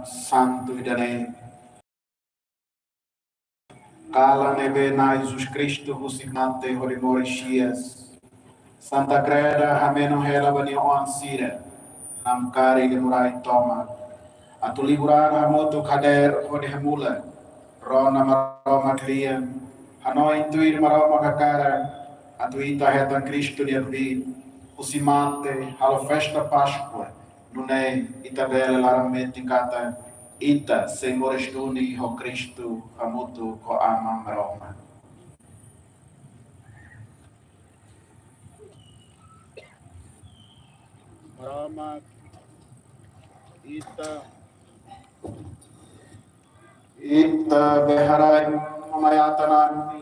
santo e dane Kala nebe na Jesus Cristo husinante horimorixias Santa Creda hameno hela bani oansira namkari limurai toma atu liburan hamotu kader hode hamula rona maroma kriya hano intuir maroma kakara atu ita hetan Cristo de vi usimante halo festa Páscoa nune ita bela laramenti kata ita Senhor estuni ho Cristo hamotu ko ama maroma Maroma ita beharai mamayatanan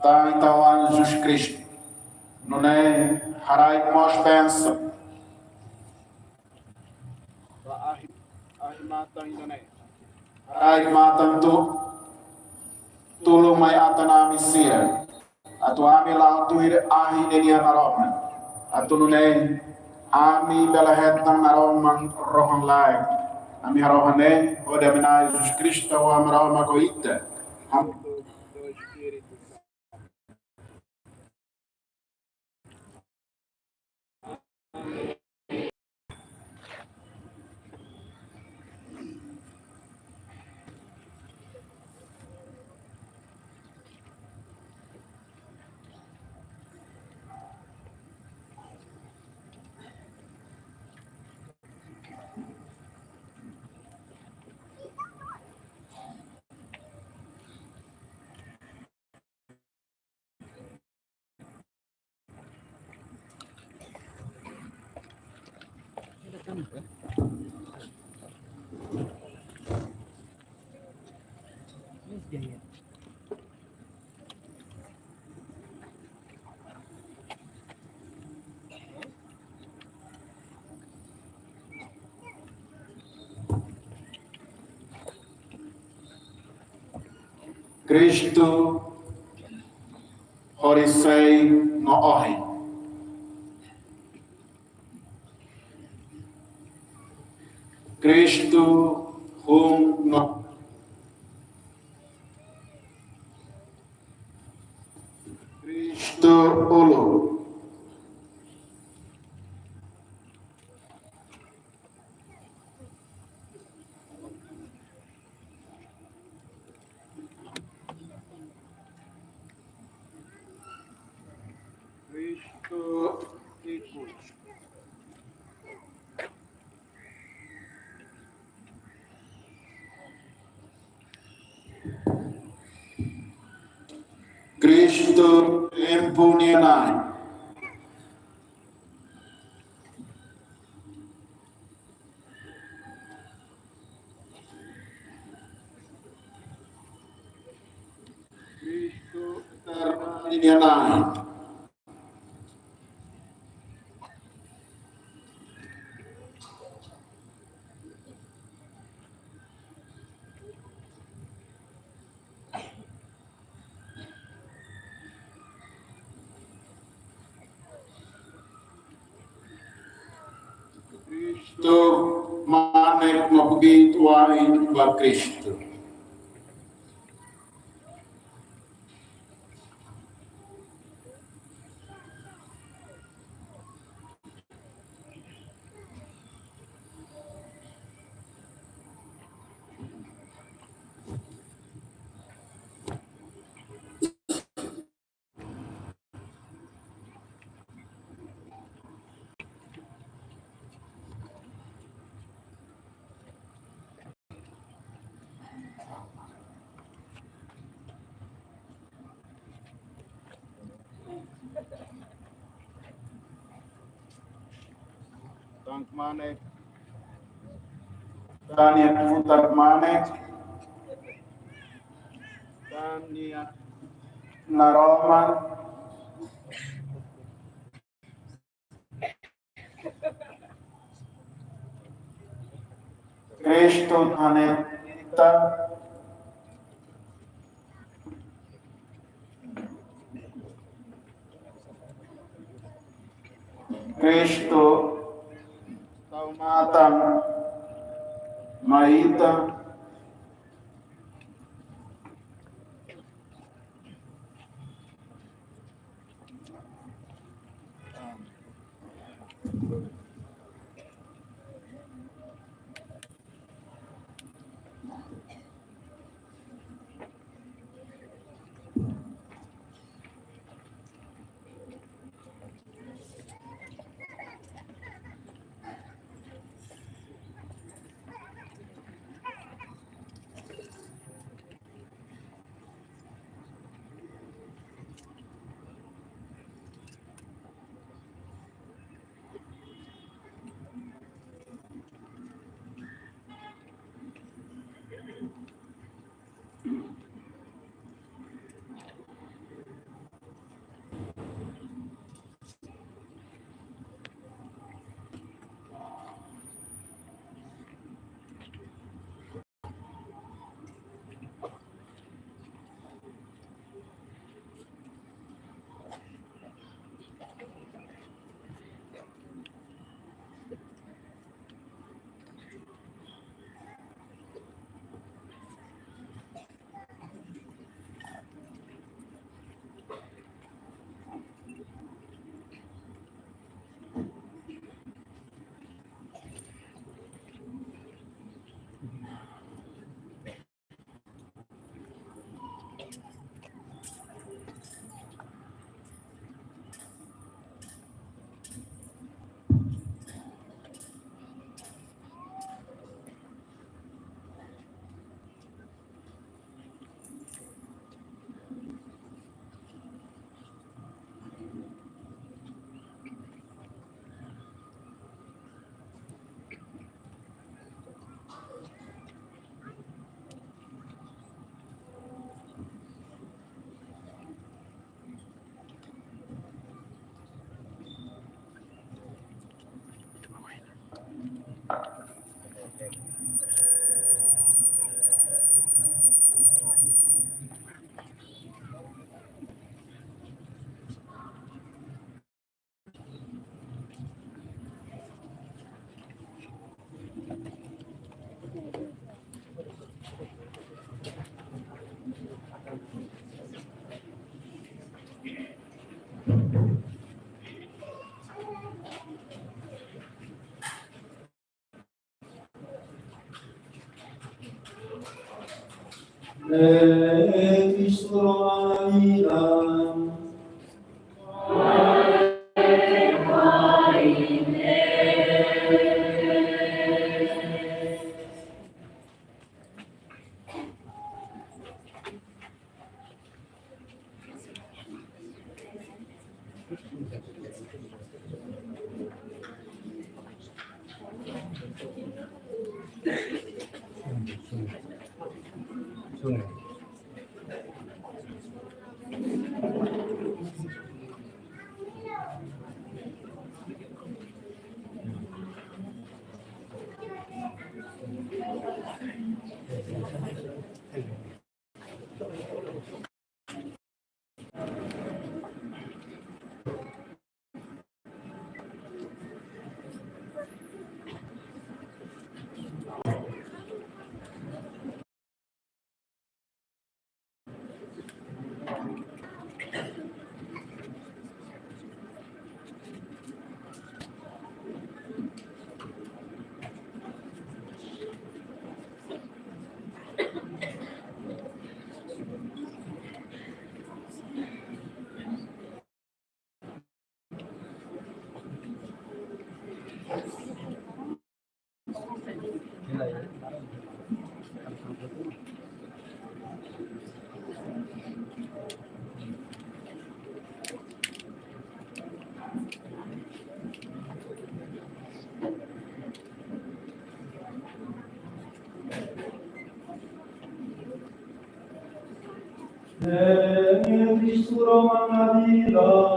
ta tawan Jesus Cristo nune harai mos benção ahimatan inone harai matan tu tulung may atanami sira atu ami la tuir ahi nenia naroma atu nune ami bela hetan naroman rohan lai ami rohane ode mina Jesus Cristo wa maroma goita do Espírito Cristo horisei no ohi Cristo hum no Cristo ulu Cristo Icus Cristo impunianai Cristo termanianai Cristo manek no begitu ain ba Cristo Tankmanek Daniel futak manek Tania naroman Cristo aneta Cristo Taumata matan Maíta, Visturo manavila,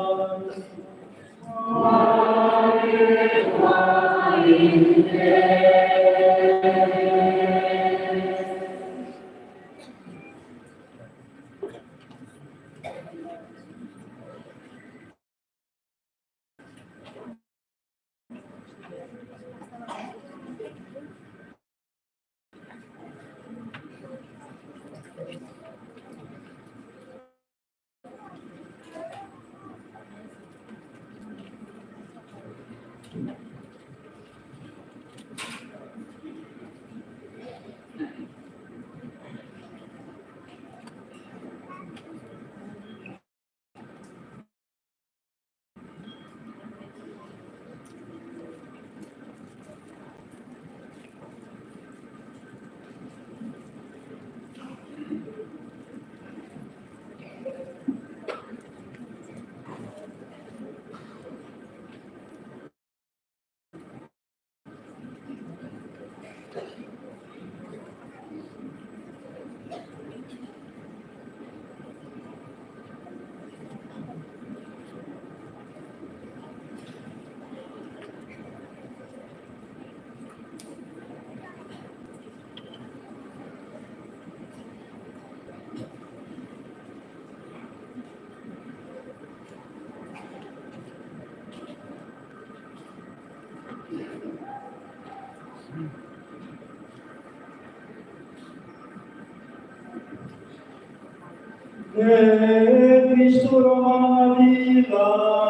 Cristo Romana Vila.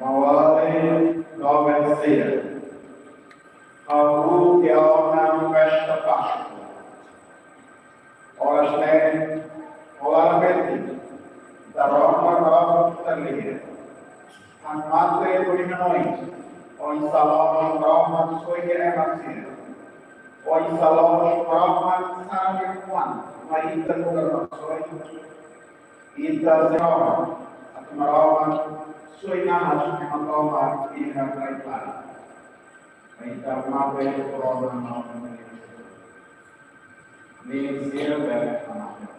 Mawale Novencia, Abu Yalnam Vesta Páscoa, Horas Nem, Olá Beti, da Roma Nova Talia, Anmate Burinanois, O Salomos Roma Soia Emacia, O Salomos Roma Sami Juan, Maíta Nugações, Ita Zeroma, Atmaroma, Suinamas, Matoma, e na Caipara. Então, uma vez por hora, não nem ser aberto a nada.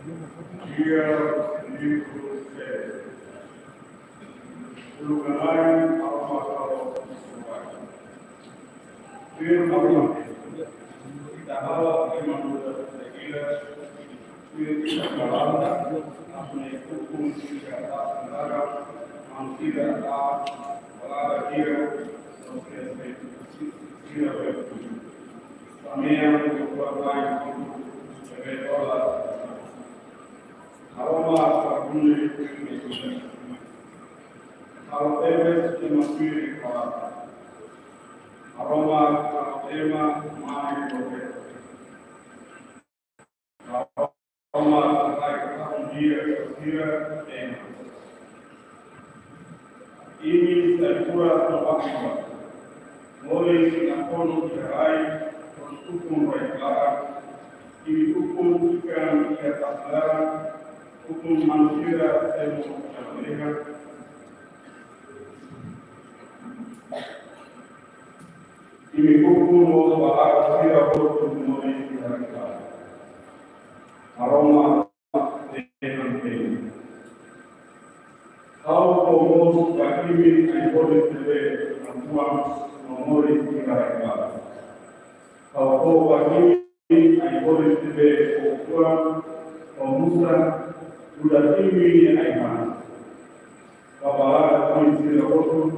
Dia livro 6. Lugarai al-Masarau Suwai. Firman kita bawa iman segila kita balanda apne hukum kita negara manusia wala dia dia kami yang berbuat sebagai orang aroma kabuli kalau temes dimasuki kalau aroma tema mai boke aroma kai dia tema ini sekura terpaksa mulai nakono dirai hukum baiklah ini hukum ikan di atas darat hukum manusia semua mereka ini hukum bahwa tidak boleh memenuhi aroma dengan ini. Kalau kamu bagi ini boleh terjadi perempuan memenuhi mereka. Kalau kamu bagi ini boleh terjadi perempuan pemuda sudah tinggi iman. Bapak kami tidak boleh,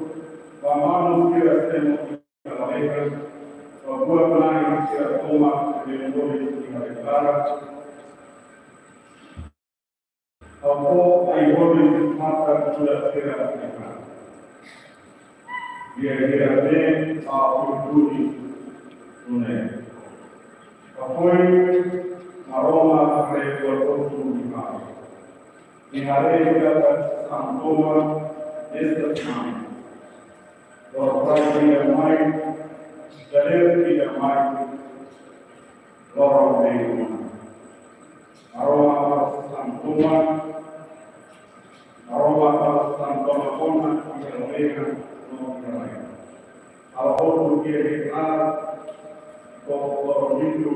bapak tidak semua buat menaik secara umat dengan boleh dimaksudkan. Apa yang boleh mata sudah tidak. Dia aku budi tunai. Apa aroma mereka berkumpul di hari kita sampai esok orang yang main dari tidak main lorong dengan aroma santuman aroma santuman yang dengan lorong kalau dia dikenal lorong itu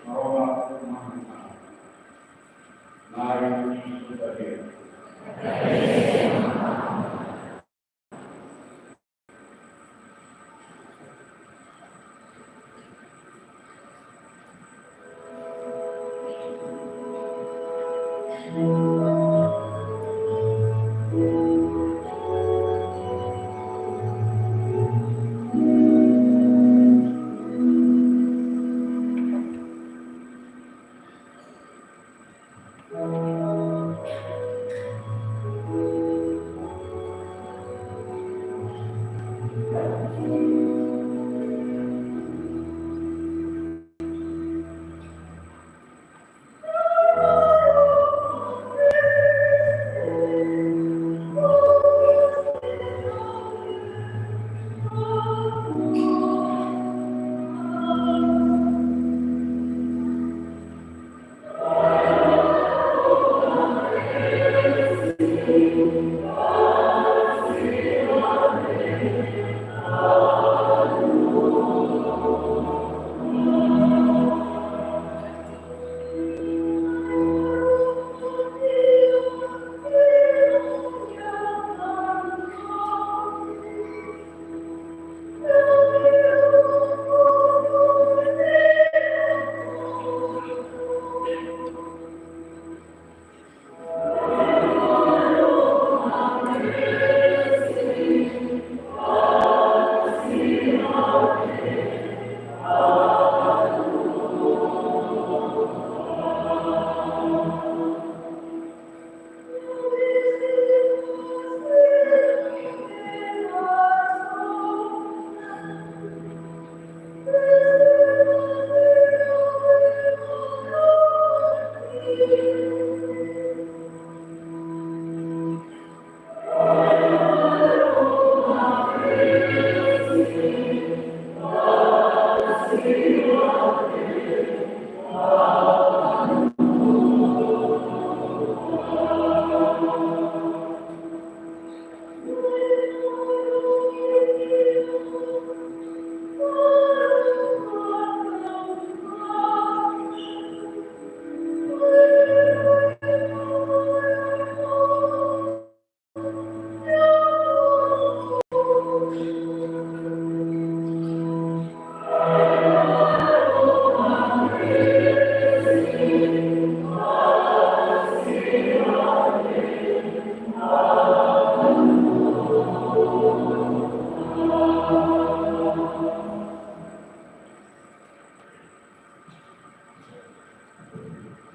aroma mahal naik sudah dia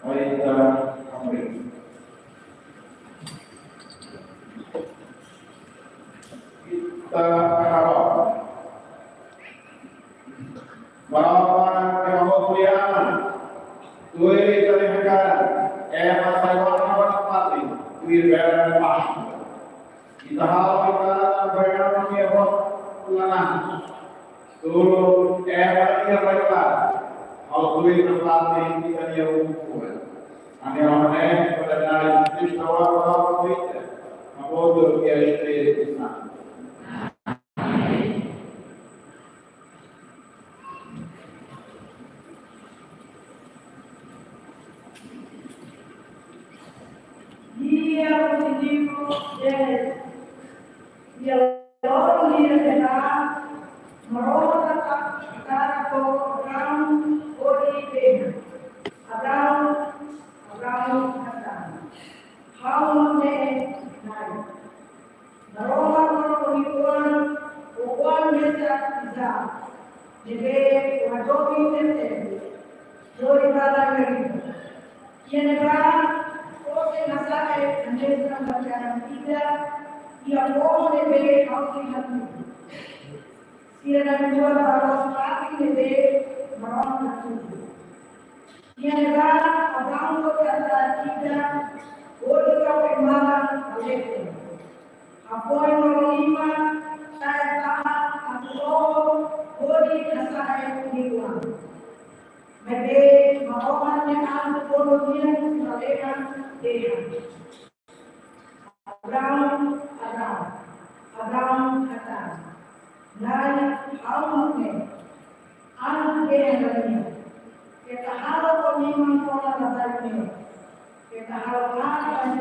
Marita Amri. Kita harap melawan kemuliaan Tuhan terhadap masalah mati Tuhan berpah. Kita harap kita berdoa menyebut Tuhan Tuhan yang berkah. Kalau Tuhan berpati kita dia ukur. Ane ramai pada hari Kristus awal kita. Mabodo dia istri kita. Dia positivo dia orang dia kena merona tak program ODP Abraham kata how many night merona perempuan bukan bisa bisa jadi wajobi tete jori pada lagi yang Porque nasae andesa bacaan tidak ia mau debe hausi hati. Ia dan jual baros pati debe maron hati. Ia negara abang ko kata tidak boleh kau kemalan alete. Apoy lima saya tahan aku boleh nasae diuang. Mebe maroman yang aku boleh dia selera Abraham kata, naya almane, anak dia lagi. Kita harus memang orang lain. Kita harus orang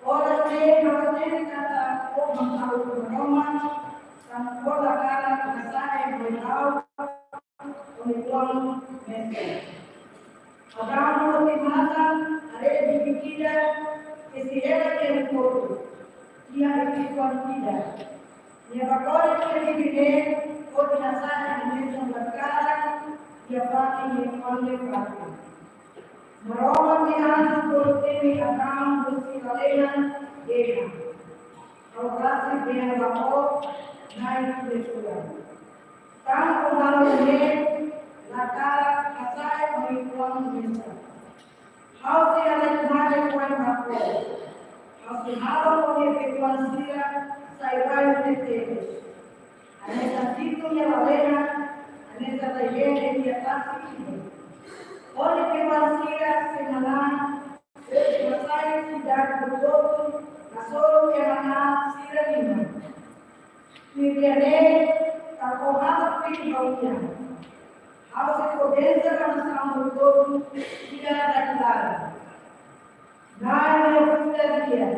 orang lain kata, oh mahu roman, dan orang kata saya beritahu, untuk mesej. Abraham mata ada dipikiran kesehatan yang kotor. Dia ikut tidak. Dia bakal dipikiran koordinasi dengan berkala. Dia pakai yang oleh pakai. Merawat dengan kursi Abraham kursi kalian dia. Operasi dia bakal naik bersuara. Tanpa malunya Laka asai pengikuan bisa. Hal tiada kemarin kuat aku. Hal tiada oleh pengikuan sia saya bayu tete. Anesa situ yang lalena, anesa tajene dia kasih. Oleh pengikuan sia senalan, selesai sudah betul. Nasoro yang mana sira lima. Tiada tak kau harap pengikuannya. Harus potensi karena untuk tidak ada kendala. Nah, yang kita lihat.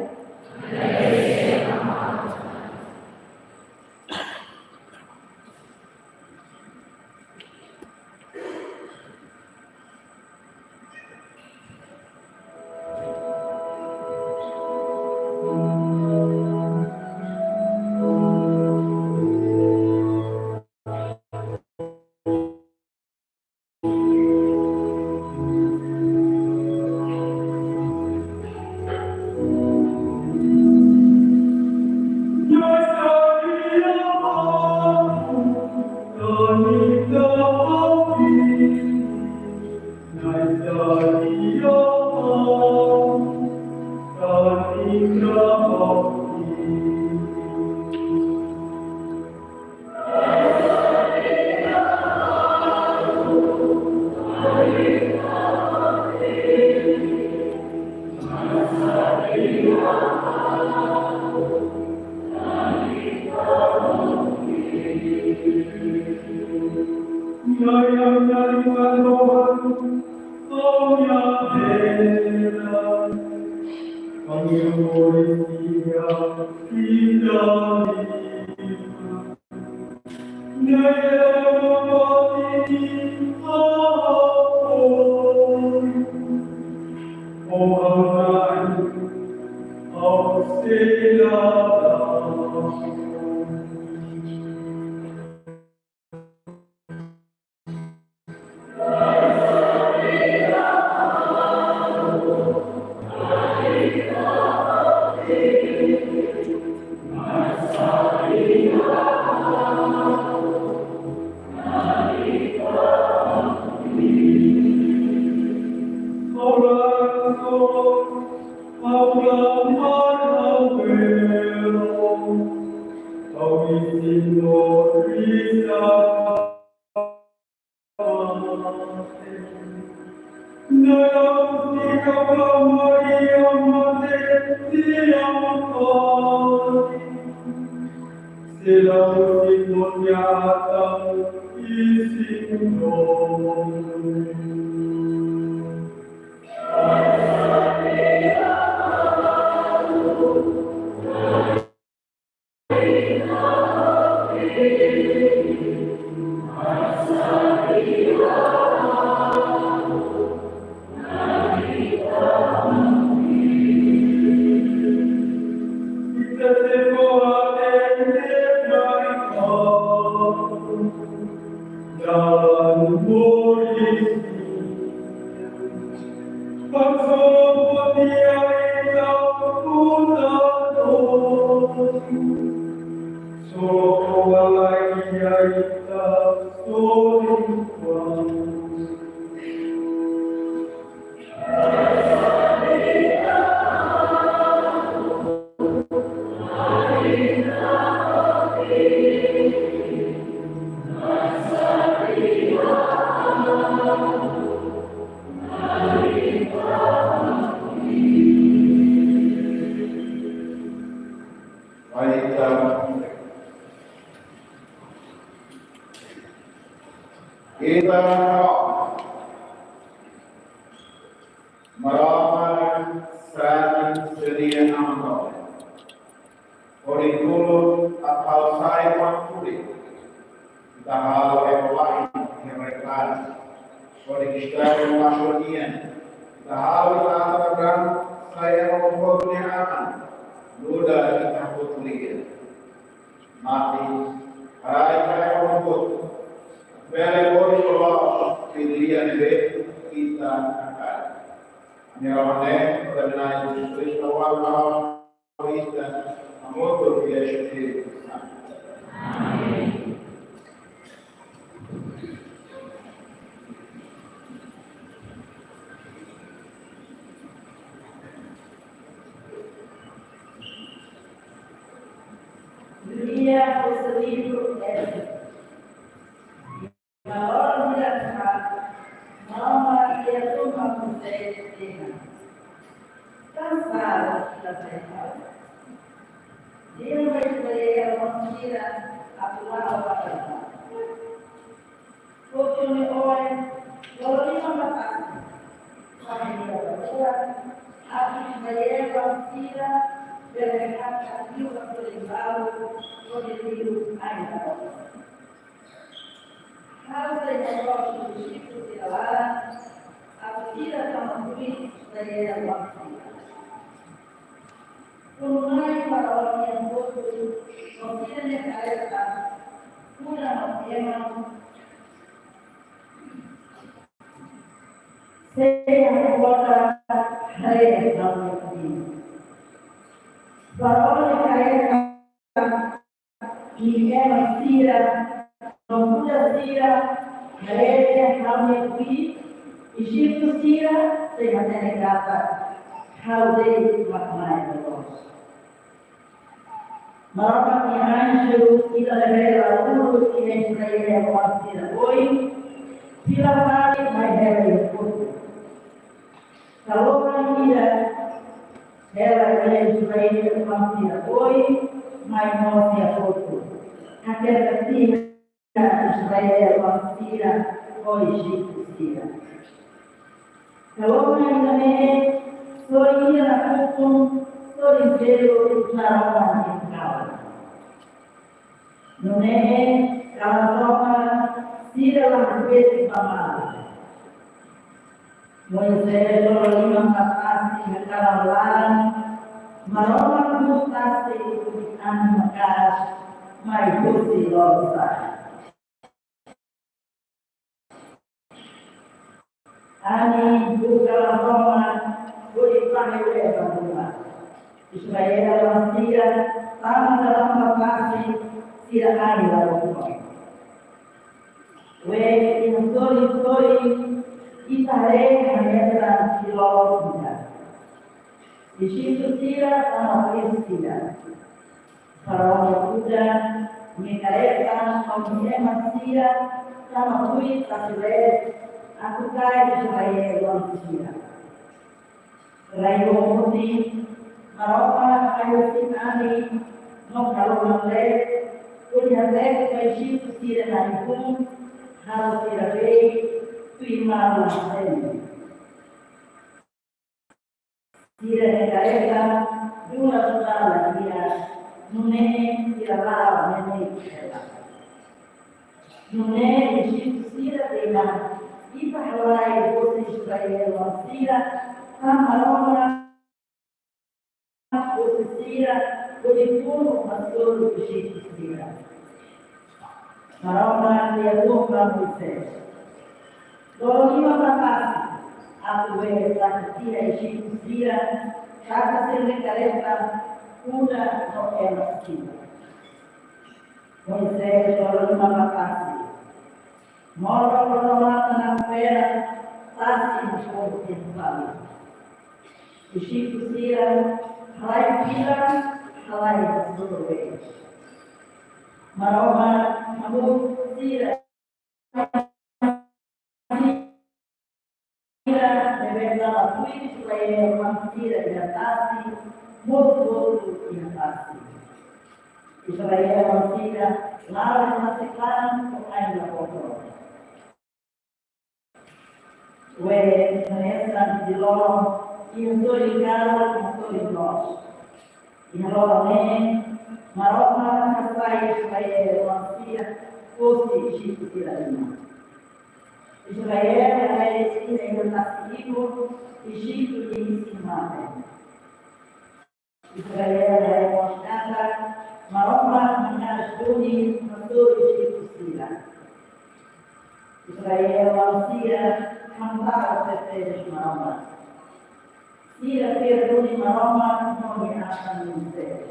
Ishi Sira sama Priscila. Para Buddha, Micareta, Omniema Sira, sama Kui Kasilet, aku kai Israel Wan Sira. Rayo Mudi, Maropa, Ayosin Ali, Nokalo Male, Punya Lek, Ishi Sira Naipun, Halo Sira Rei, Kui Maru Sen. Sira Micareta, Dua Sudala Dia, Nune Sirala Nene Kela. Nune Ishi Sira Dela, Ipa Hawaii Bosi Israel Wasira, Kamaroma Bosi Sira, Bodipuro Masoro Ishi Sira. Maroma Dia Lupa Moisés. Dolima Bakasi, Atuwe Sakatira Ishi Sira, Kaka Sirlekareta, Una no era esquina. Moisés orou uma vacância. Mora colorada na feira, passe no fogo de vale. O Chico Sira, Rai Vila, Rai Sorove. Maroma, Amor Sira, Sira, Revela, Luiz, Leia, Mansira, Iratasi, Moto, Iratasi. Israel, Mansira, Laura, Masiclan, ainda Boto. Ué, Vanessa, de Ló, e o Soricaro, e o Soricós. E a Lola Né, Maroma, Cassai, Israel, Mansira, fosse Chico Tirarina. Israel, a Eresina, e o Tassigo, e Chico, e Ensinamento. Israel, a Emostrada, Maroma, Minas Duni, Pastor, e Chico Sira. Israel, Alcira, Cantar, Certeza, Maroma. Sira, Perduni, Maroma, Nome, Acha, Moisés.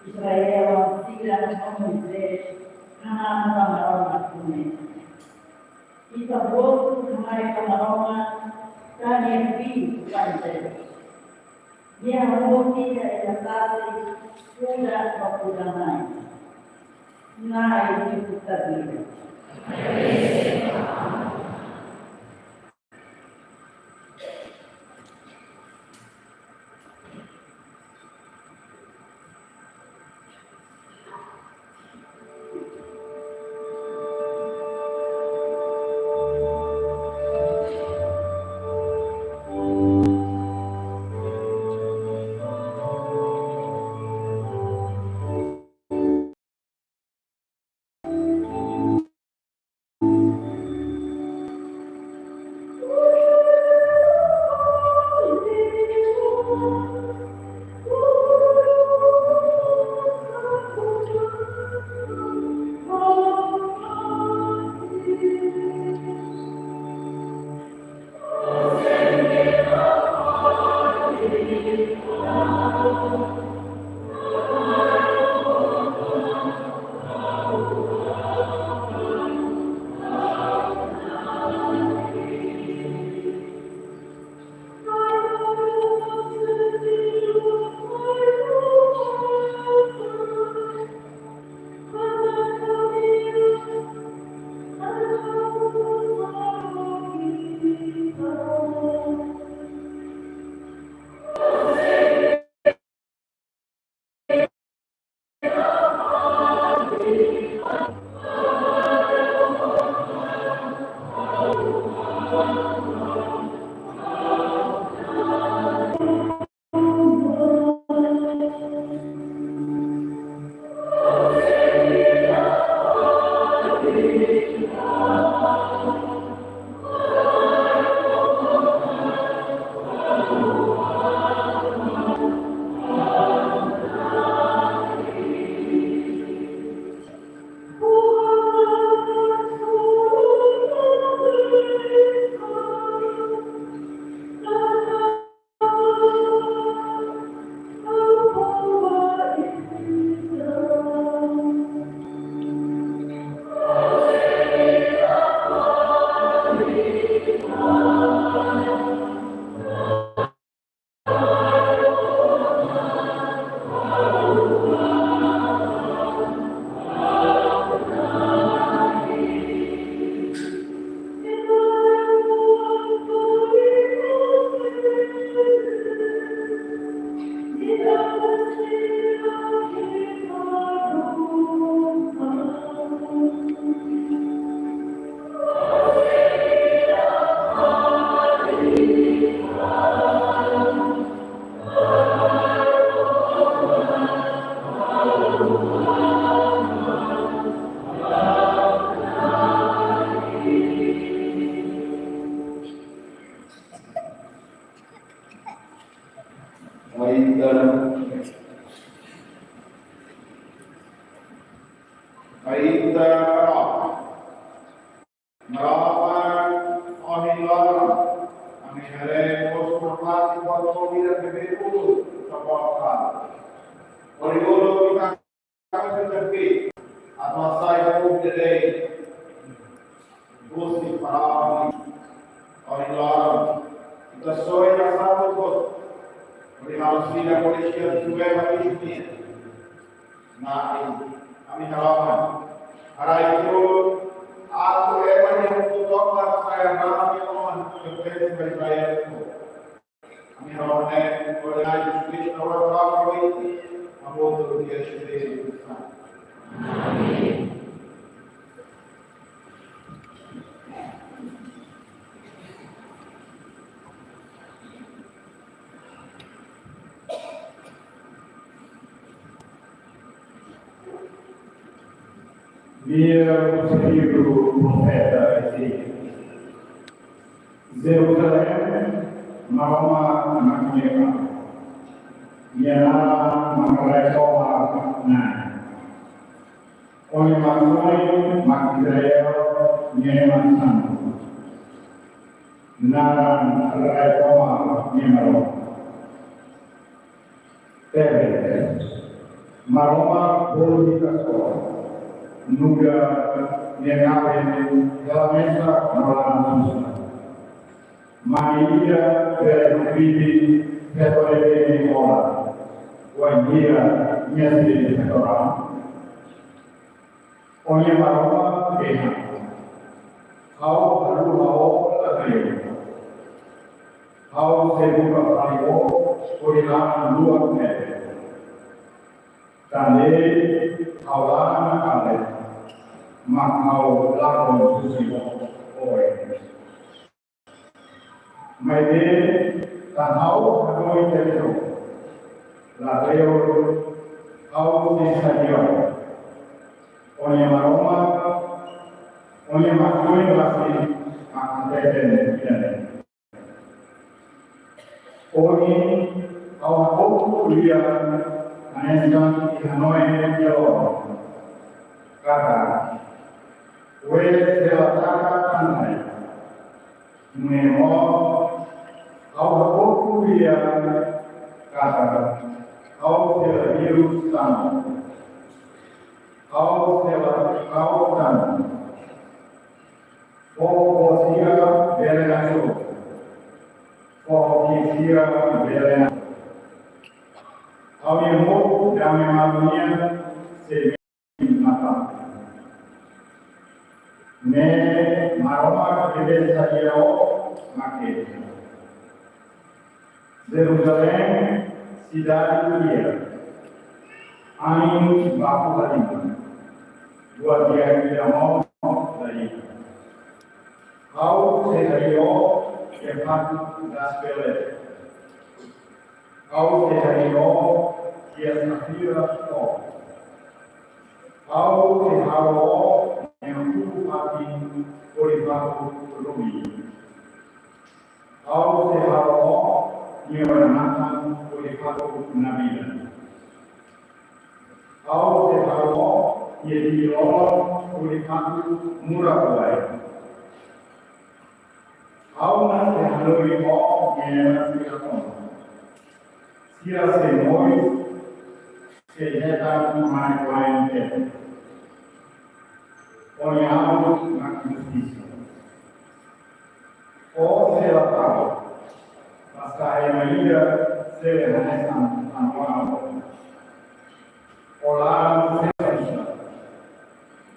Israel, Alcira, Moisés, Canaan, Maroma, Tume. Itaboto, Jamaica, Maroma, Tânia, Filho, Moisés. Minha amor, filha, ela está pura para pura mãe. Nai, de puta vida. ainda merawan ohilaran kami hari posturmati waktu kita berburu sebuah Origolo kita kami terpi atau saya pun jadi dosi para ohilaran kita soal satu bos perihal sila polisi juga bagi ini nah kami harapan hari itu aku yang untuk saya berani mohon kepada saya itu kami harapan oleh Yesus orang ini amor dia sendiri amin. Via o livro profeta Ezequiel. Jerusalém, Mahoma Makiema, Yana Makarayoma Nai. Oleh Maksoi Makirayo Nyema Santo. Naran Rayoma Nyemaro. Tebe, Maroma Bolikasko. Nuga Nenave Galamesa Nolanusa Maria Vervidi Petorebe Mola Guadia Miasi Petora Onye Maroma Beha How Aruhao Latayo How Sebuka Prayo Oriana Lua Neve Tande Aulana Ale Makau Lakon Susilo Oi Maide Tanau Hanoi Teso Lateo Au Desadio Onye Maroma Onye Makoi Lasi Akanteten Pidane Oni Au Hapu Kulia Aneskan Hanoi Jalo Kata Wei Selataka Kanai Nemo Au Hapu Kulia Kata Au Selahiru Sama Au Selakau Tan Fosia Belenaso Fosia Belenaso Au Yemo Dame Malunia Se Mata Ne Maroma Bebe Sayao Make Jerusalém cidade dia Ain Bapu Halim Dua dia dia mau dari Kau sehario Kefat Gaspele Kau sehario Kia Safira Kau Kau sehario yang hati Oribaku Rumi Kau sehario yang bernama Oribaku Nabila Kau sehario Yedi orang Oribaku Murabai Kau nasi halui mo yang siapkan Sia semoi sejata mai kain te Olhamos na justiça O selatado Pasai Maria Selehanesan Anual Olá Selatista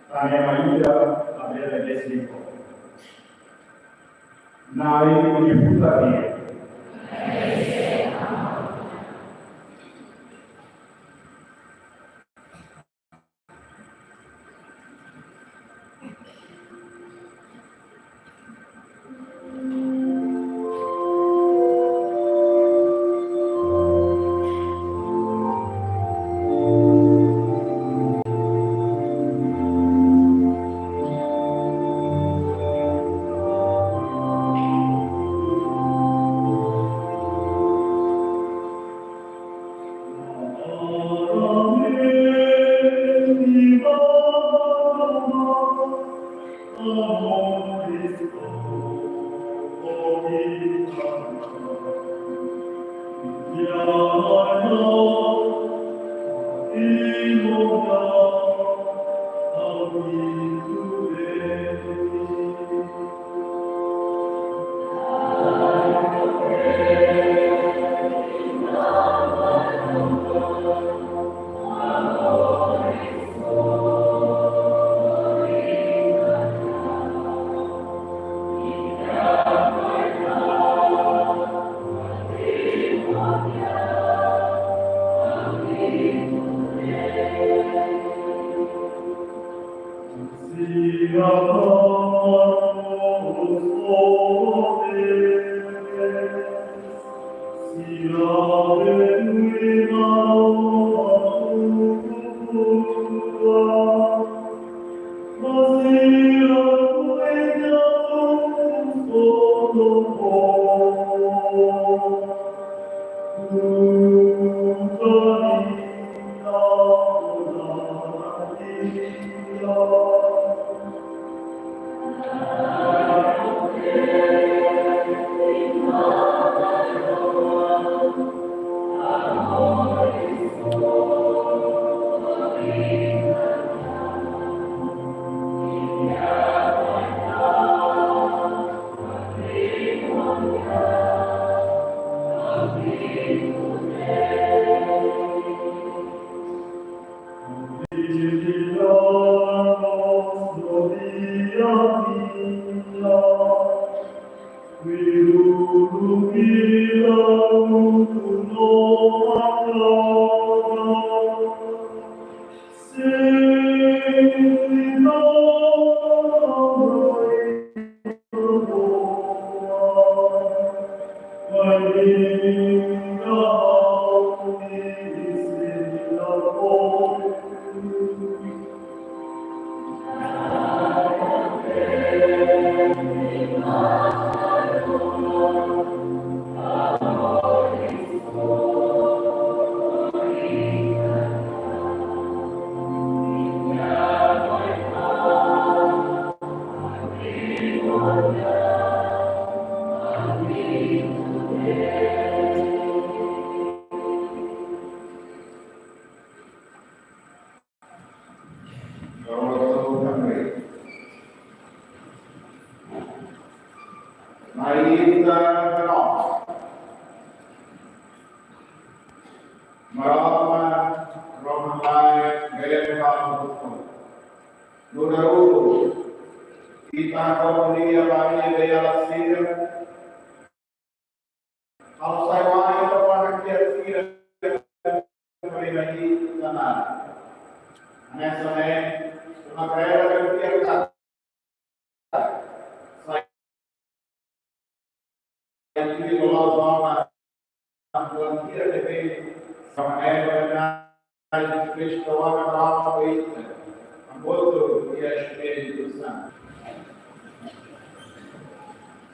Tane Maria Abela Desrico Nari Uniputaria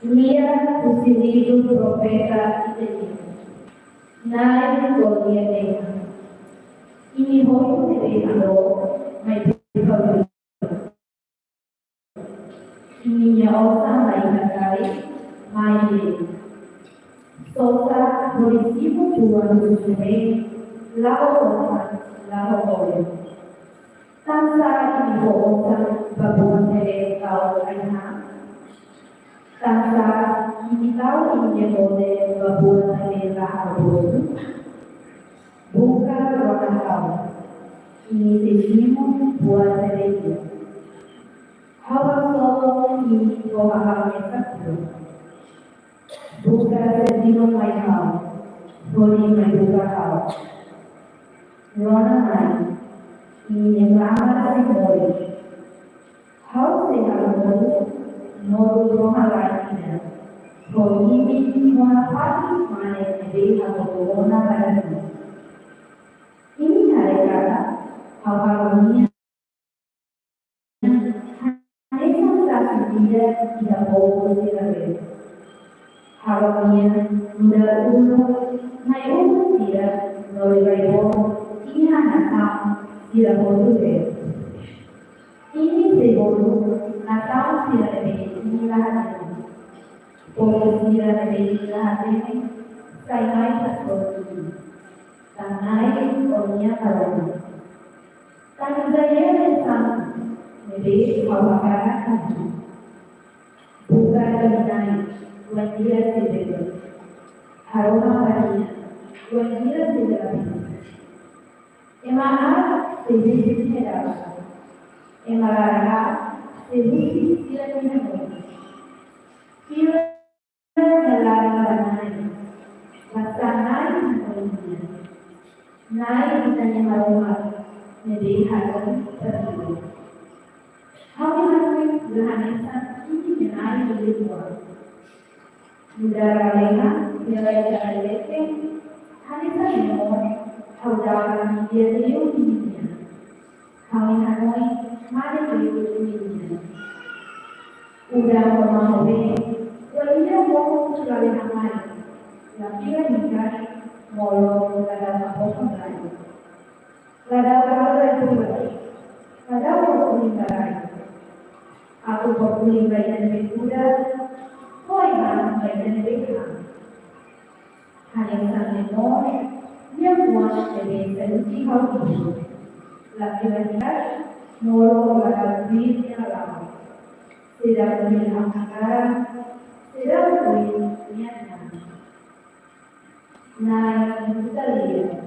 Lia o seguido do profeta Isaías. Na escolha dele. E me rosto revelou, mas falou. E minha alça mais cai, mais ele. Solta, glorifico tua luz de rei, lava olha. Tansa e me roça, babuan tere kau aina. Tansa e kau ingin boleh babuan tere kau. Buka ruangan kau. Ini sejimu buat tere. Hawa solo ini kohahamnya satu. Buka sejino mai kau. Boleh mai buka kau. Rona mai. Ini lama sekali. Kau sekarang noru rumah lainnya. Kau ini menapati mana dia atau corona lagi. Ini hari kata awalnya hanya satu dia tidak boleh sekali. Awalnya mudah naik dia boleh ini hanya tidak boleh. Ini sebelum Natal tidak inilah Poesia medita ini kainai tasawuf, tanai orangnya tahu. Tanpa saya tentang medit awakaran bukan tanai wanita tidak aroma wanita wanita tidak emang sedih tidak emang sedih tidak tidak melarang pasangan kemudian naik ditanya aroma menjadi hal tersebut. Hal yang berhasil ini naik menjadi dua. Udara lengah, nilai jalan listrik, hanya semua hal dia diujinya. Hal yang hanoi mari diujinya. Udah memahami, dia mau sudah dihamai, tapi dia nikah mau dalam apa lain. Kadang-kadang itu kadang-kadang aku berpulih bayan berkuda, koi barang bayan berkah. Hanya sampai more, dia puas dari solusi hal itu. Laki-laki molo pada diri alam, tidak memilih anggaran, tidak memilih niatan. Nah, kita lihat.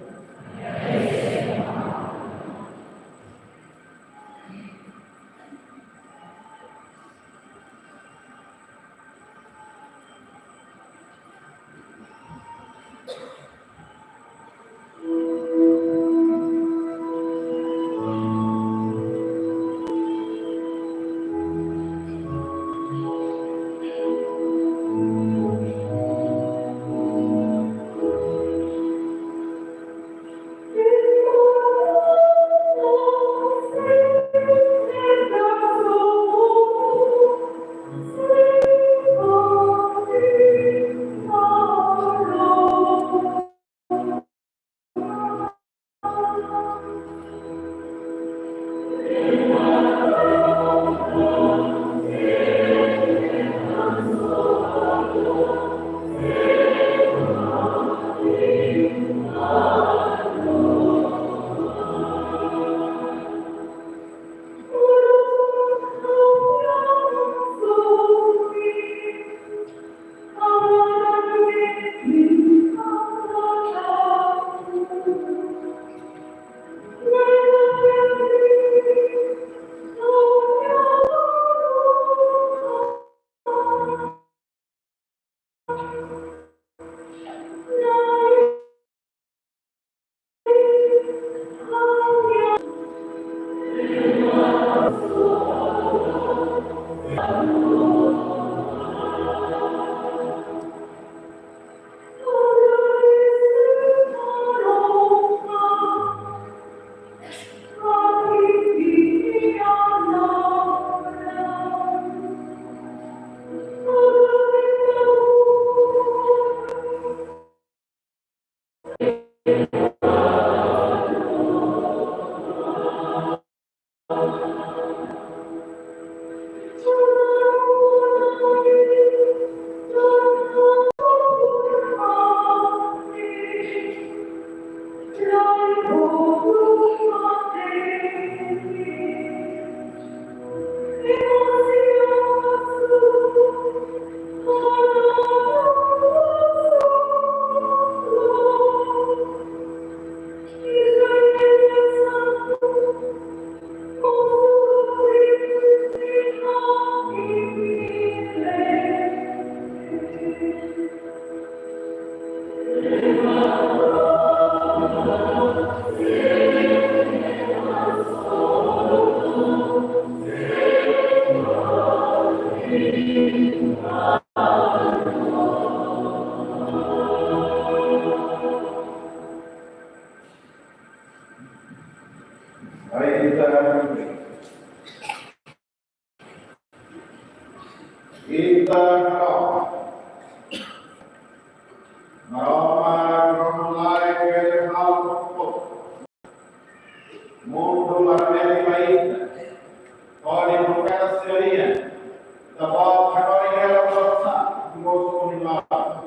palavra.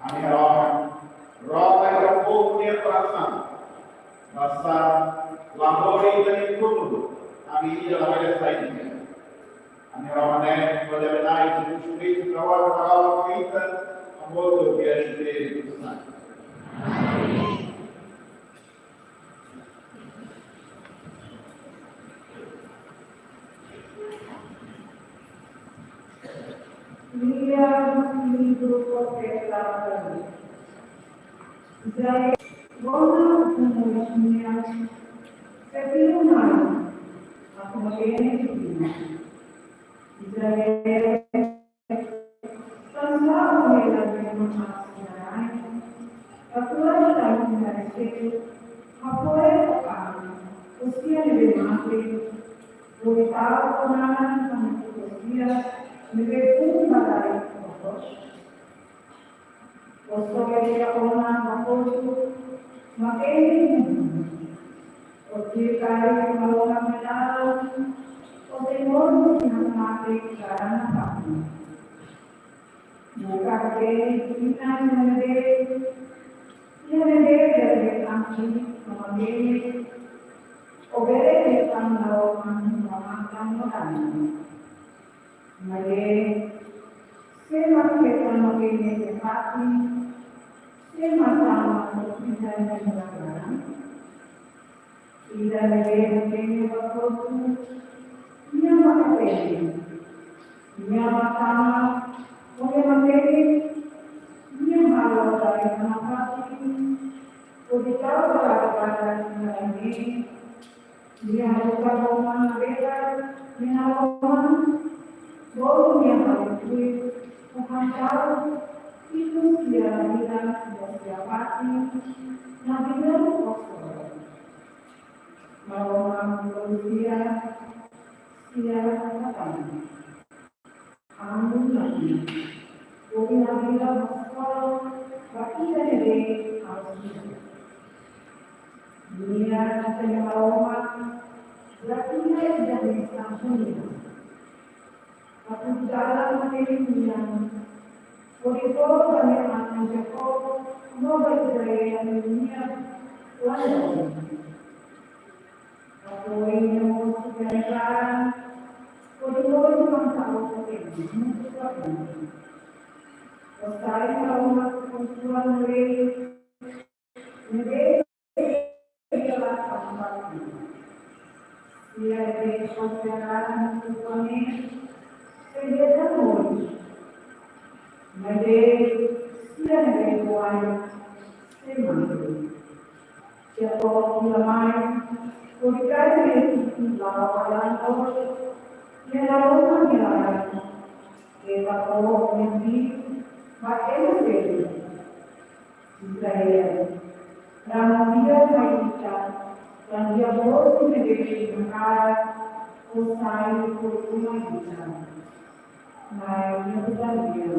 Kami roh yang rempuh punya perasaan. Basa lampori dan itu kami ini dalam ayat ini. Kami rohane pada benai justru kawal kawal kita ambil biar sendiri bersama. Dia hidup berkaitan dari bola umumnya ketimbang aku begini dari tanpa mengenai masalah aku lagi dari situ aku usia lebih mati beritahu kenalan sama usia lebih pun dari fokus. Fokus yang orang fokus makin uji kali melakukan menal, otemor yang mati karena apa? Bukan kita menjadi dari kami menjadi obere kita melakukan orang. Mari semakin kita menjadi hati, semakin kita menjadi tidak menjadi waktu yang makasih, yang pertama menjadi yang halal dari manfaat ketika berada ini dia bukan orang beda dengan orang boleh yang harus menghafal itu dia bilang siapa nabi dan Rasul. Kalau orang berusia siapa amun lagi. Jadi nabi dan Rasul bagi dari harus dia punya orang berarti dia tidak bisa sendiri. Aku dalam diri yang kurikulum dan akan jauh mau berjaya dunia lain. Aku ingin mengucapkan kurikulum yang tahu penting. Sekali kalau kebutuhan lebih ialah kembali. Dia disampaikan kepada kegiatan mulai, menjadi siapa yang semua siapa ulama, kurikulum itu lawan orang yang lawan yang kita tahu nanti macam apa Israel, dan dia kita dan dia boleh menjadi negara usai kurikulum kita. Nah, ini bukan dia.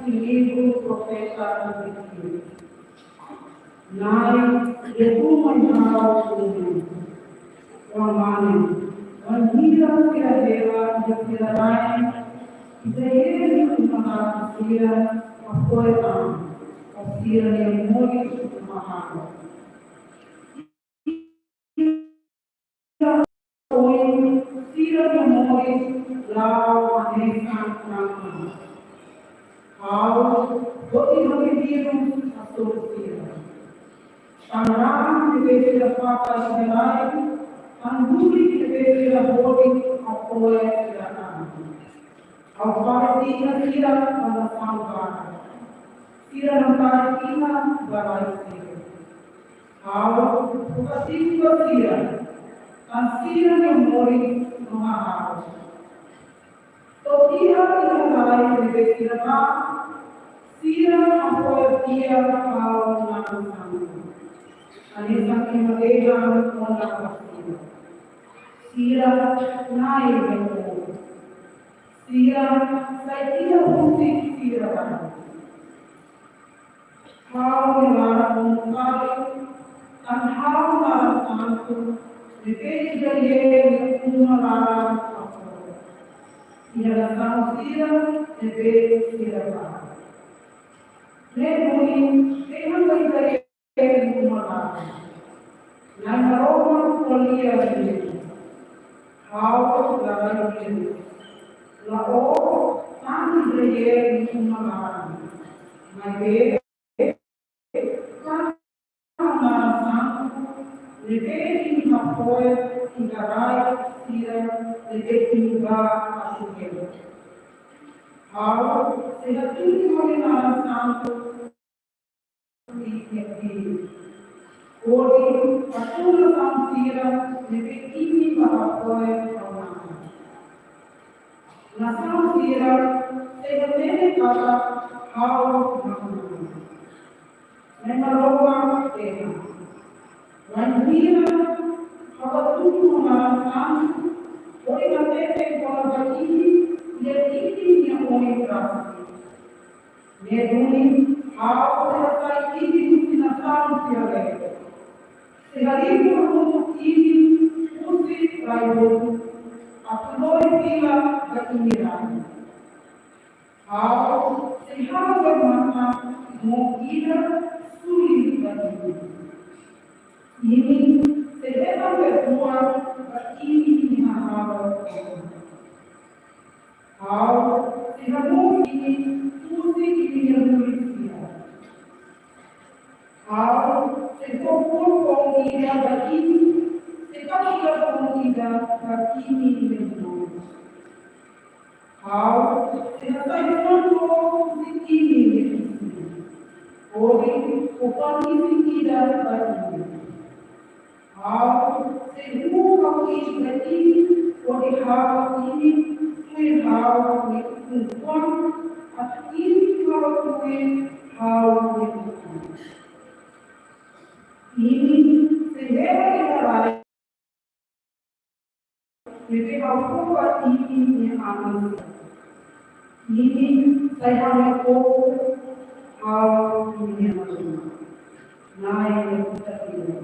Livro profeta Ezequiel. Nai, Yehumanau, Ramani, Vanira Firadeva, Yafiradai, Israel Mahasira, Apoiam, Asira Yamori, Mahana. Sira Yamori, Lao, Anesan, Ramana. How do you associate? Around the way of Papa is alive, and moving the way of body of poet. Our body is here on the sound. Here on the Tina, Barai. How to see the here, and see the memory of my house. So here in the life of the Sira, Sira apoi dia kau nak sama. Ani sakit mereka orang pasti. Sira naik betul. Sira saya tidak musik Sira. Kau melarang mengkali, dan kau melarang santu. Dipilih dari melarang. Ia datang Sira, debe Sira. Nemui, dengan baik dari rumah. Nama Roman Polia ini, kau dalam ini. Lalu, kami dari rumah. Maka, kami lebih mengakui tinggalai Sira, lebih tinggal asing. How they have two more santo di Ori, Asura Sansira, Nepetini Bahapoe Romana. La Sansira, they have many kata how Ramana. Nena Roma Tema. Lanjira, kalau tujuh malam, boleh bertemu kalau bagi dia ini yang boleh berasi. Dia dulu, awak selesai ini mesti nasam siapa? Sekali pun ini mesti lalu, aku boleh bilang keinginan. Awak sehingga bermakna mungkin sulit bagi ini sebab berbuat ini mahal. Awak sehingga mungkin sulit ini manusia. Awak sebab pengida bagi sebab pengida bagi ini manusia. Awak sehingga pengida ini Ori upang tidak bagi. Awak semua kaki berarti ori awak ini awak ini upang atau ini awak ini segera kita lain. Jadi aku buat ini aman. Ini saya mau awak ini aman. Naik kita ini.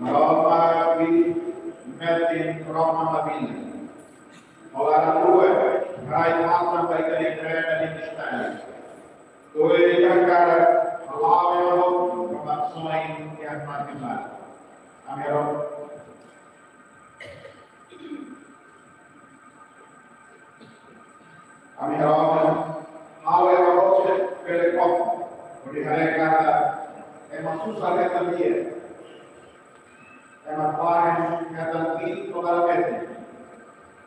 Roma vi metin Roma mabili. Olara due, rai alta bagai di kereta di istana. Dua cara halal kemaksudnya yang maksimal. Amin. Kami harapkan hal yang harus pelekop diharapkan emang susah kata dia, emang paling kata ini totalmente,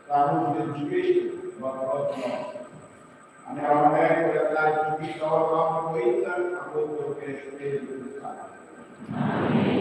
tahu Jesus Kristus bahwa kami harapkan kita juga orang beriman untuk Kristus. Amin.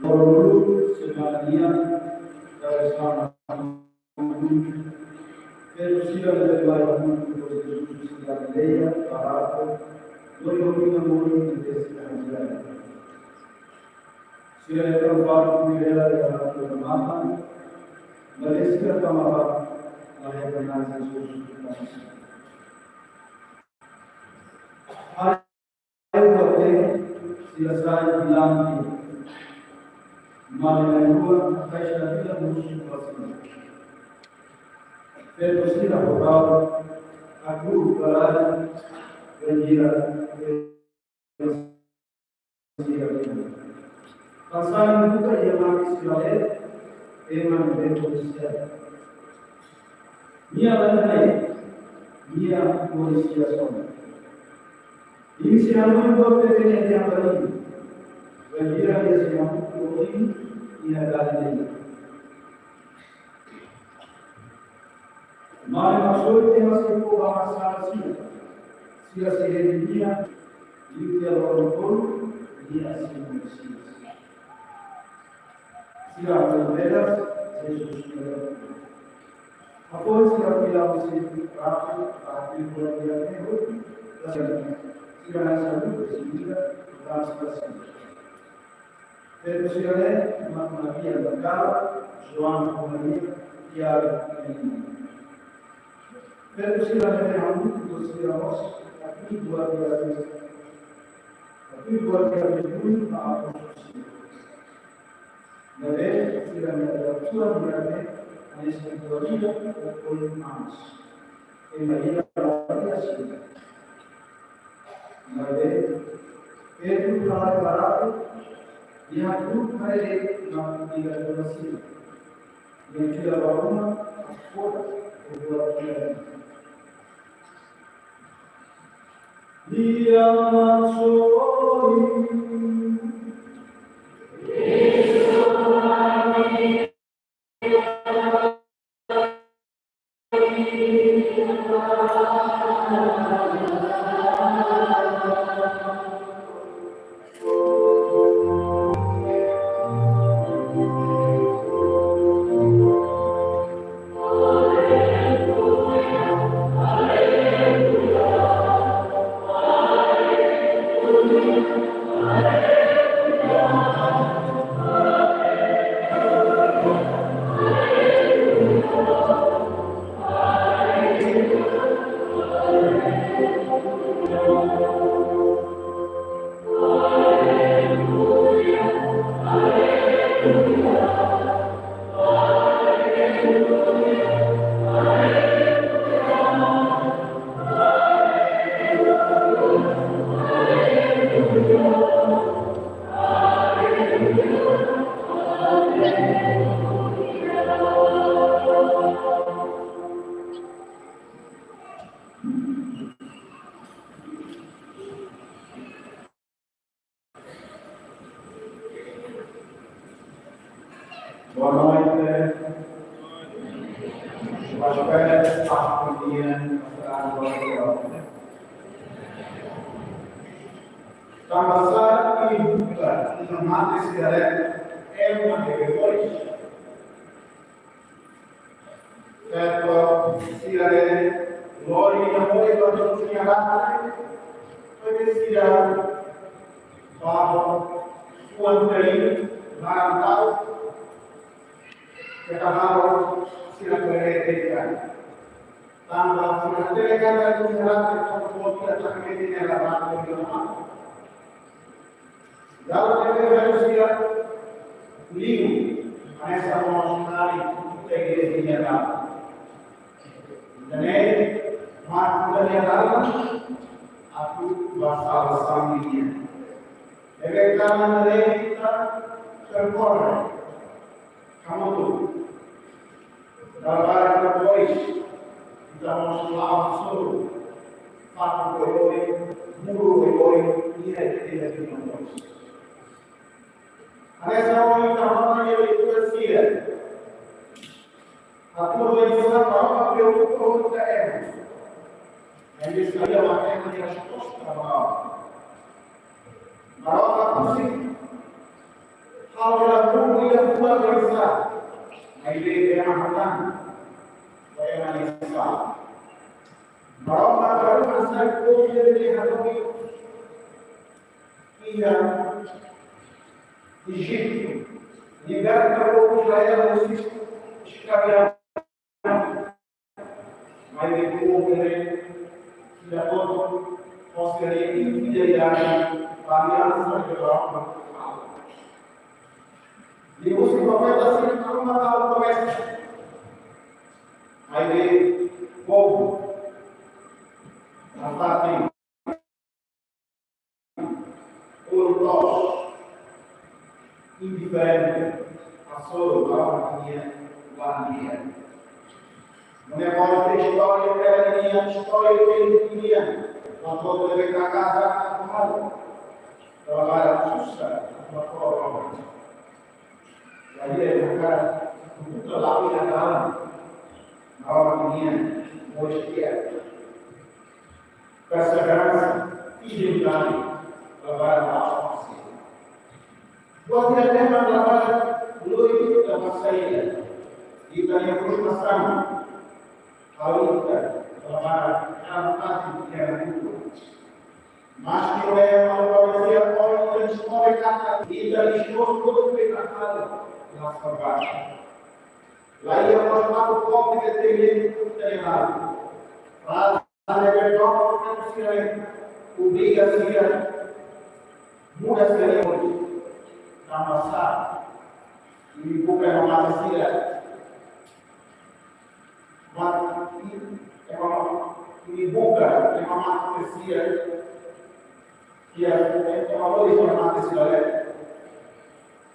Por Semaria, Kaisana, Perusira levar muito por Jesus da aldeia, barato, dois homens muito desse candidato. Se ele provar que ele era da mata, Malaysia kamava na retornar Jesus Aí eu se a sai bilang Malaysia Kaisha bila musuh pasal. Perusira provar aku berada berjira Pasal buka yang Israel, memang betul Israel. Dia benar, dia manusia semua. Ini siapa buat pekerjaan yang baik? Berjira dia semua ini dia kali. Mari masuk ke masjid bahasa sia dia dia orang dia semua. Sila berbeda, Jesus berbeda. Após sila bilang sila rapi bulan dia itu, sila selalu bersila transaksi. Pero sila Nabi yang berkata, Joan Maria tiada ini. Pero sila yang sila mos, tapi buat dia itu apa? Nabe sila tua berada di sekitar pukul 6. Maria berada Nabe itu kalau berada dia itu hari nak tinggal bersih. Yang tidak bangun sekolah buat dia masuk passo por dia para a glória. Tambasar e buka na mata segera é uma depois. Certo, segera glória e amor e glória do Senhor. Foi segera para o Andrei lá Kekalawan sila berdekat. Tanpa sudah dekat dari serat tersebut tidak sampai di dalam rumah. Dalam manusia liu, anessa emosional itu dia. Dan mak dari dalam aku bahasa sambinya. Karena dari kita terkorban. Kamu tu, dalam depois, kita langsung pakai depois, muru depois, dia tidak depois. Ada seorang yang itu bersiap. Aku berusaha apa yang aku lakukan. Jadi saya makan dia terus terus. Malah pusing. Kalau lalu dia buat bersa, ini yang makan, yang manisah. Kalau baru masak pun jadi harus ia Egito, liberta o Israel dos escravos. Mas depois de todo conseguir infidelidade, aliança de Europa. Deus se profeta assim para matar o comércio. Aí veio o povo, matar o indiferente, passou a minha guardia. Não é mais a história que era minha, a história que ele tinha. Não estou a ver para casa, trabalhar justa, uma prova. Aí é o cara, muito lá e lá, na hora minha, hoje que é. Perseverança, fidelidade, trabalhar lá. Buat dia trabalhar dulu dapat saída. Kita yang frustração. Kalau kita trabalhar tanpa yang itu. Mas que é uma coisa que a história canta e da história todo pecado na sua parte. Lá ia mostrar o povo que tem medo de treinar. Mas a liberdade não se obriga a se muda se hoje. Masa ini bukan manusia, ini bukan manusia yang boleh manusia.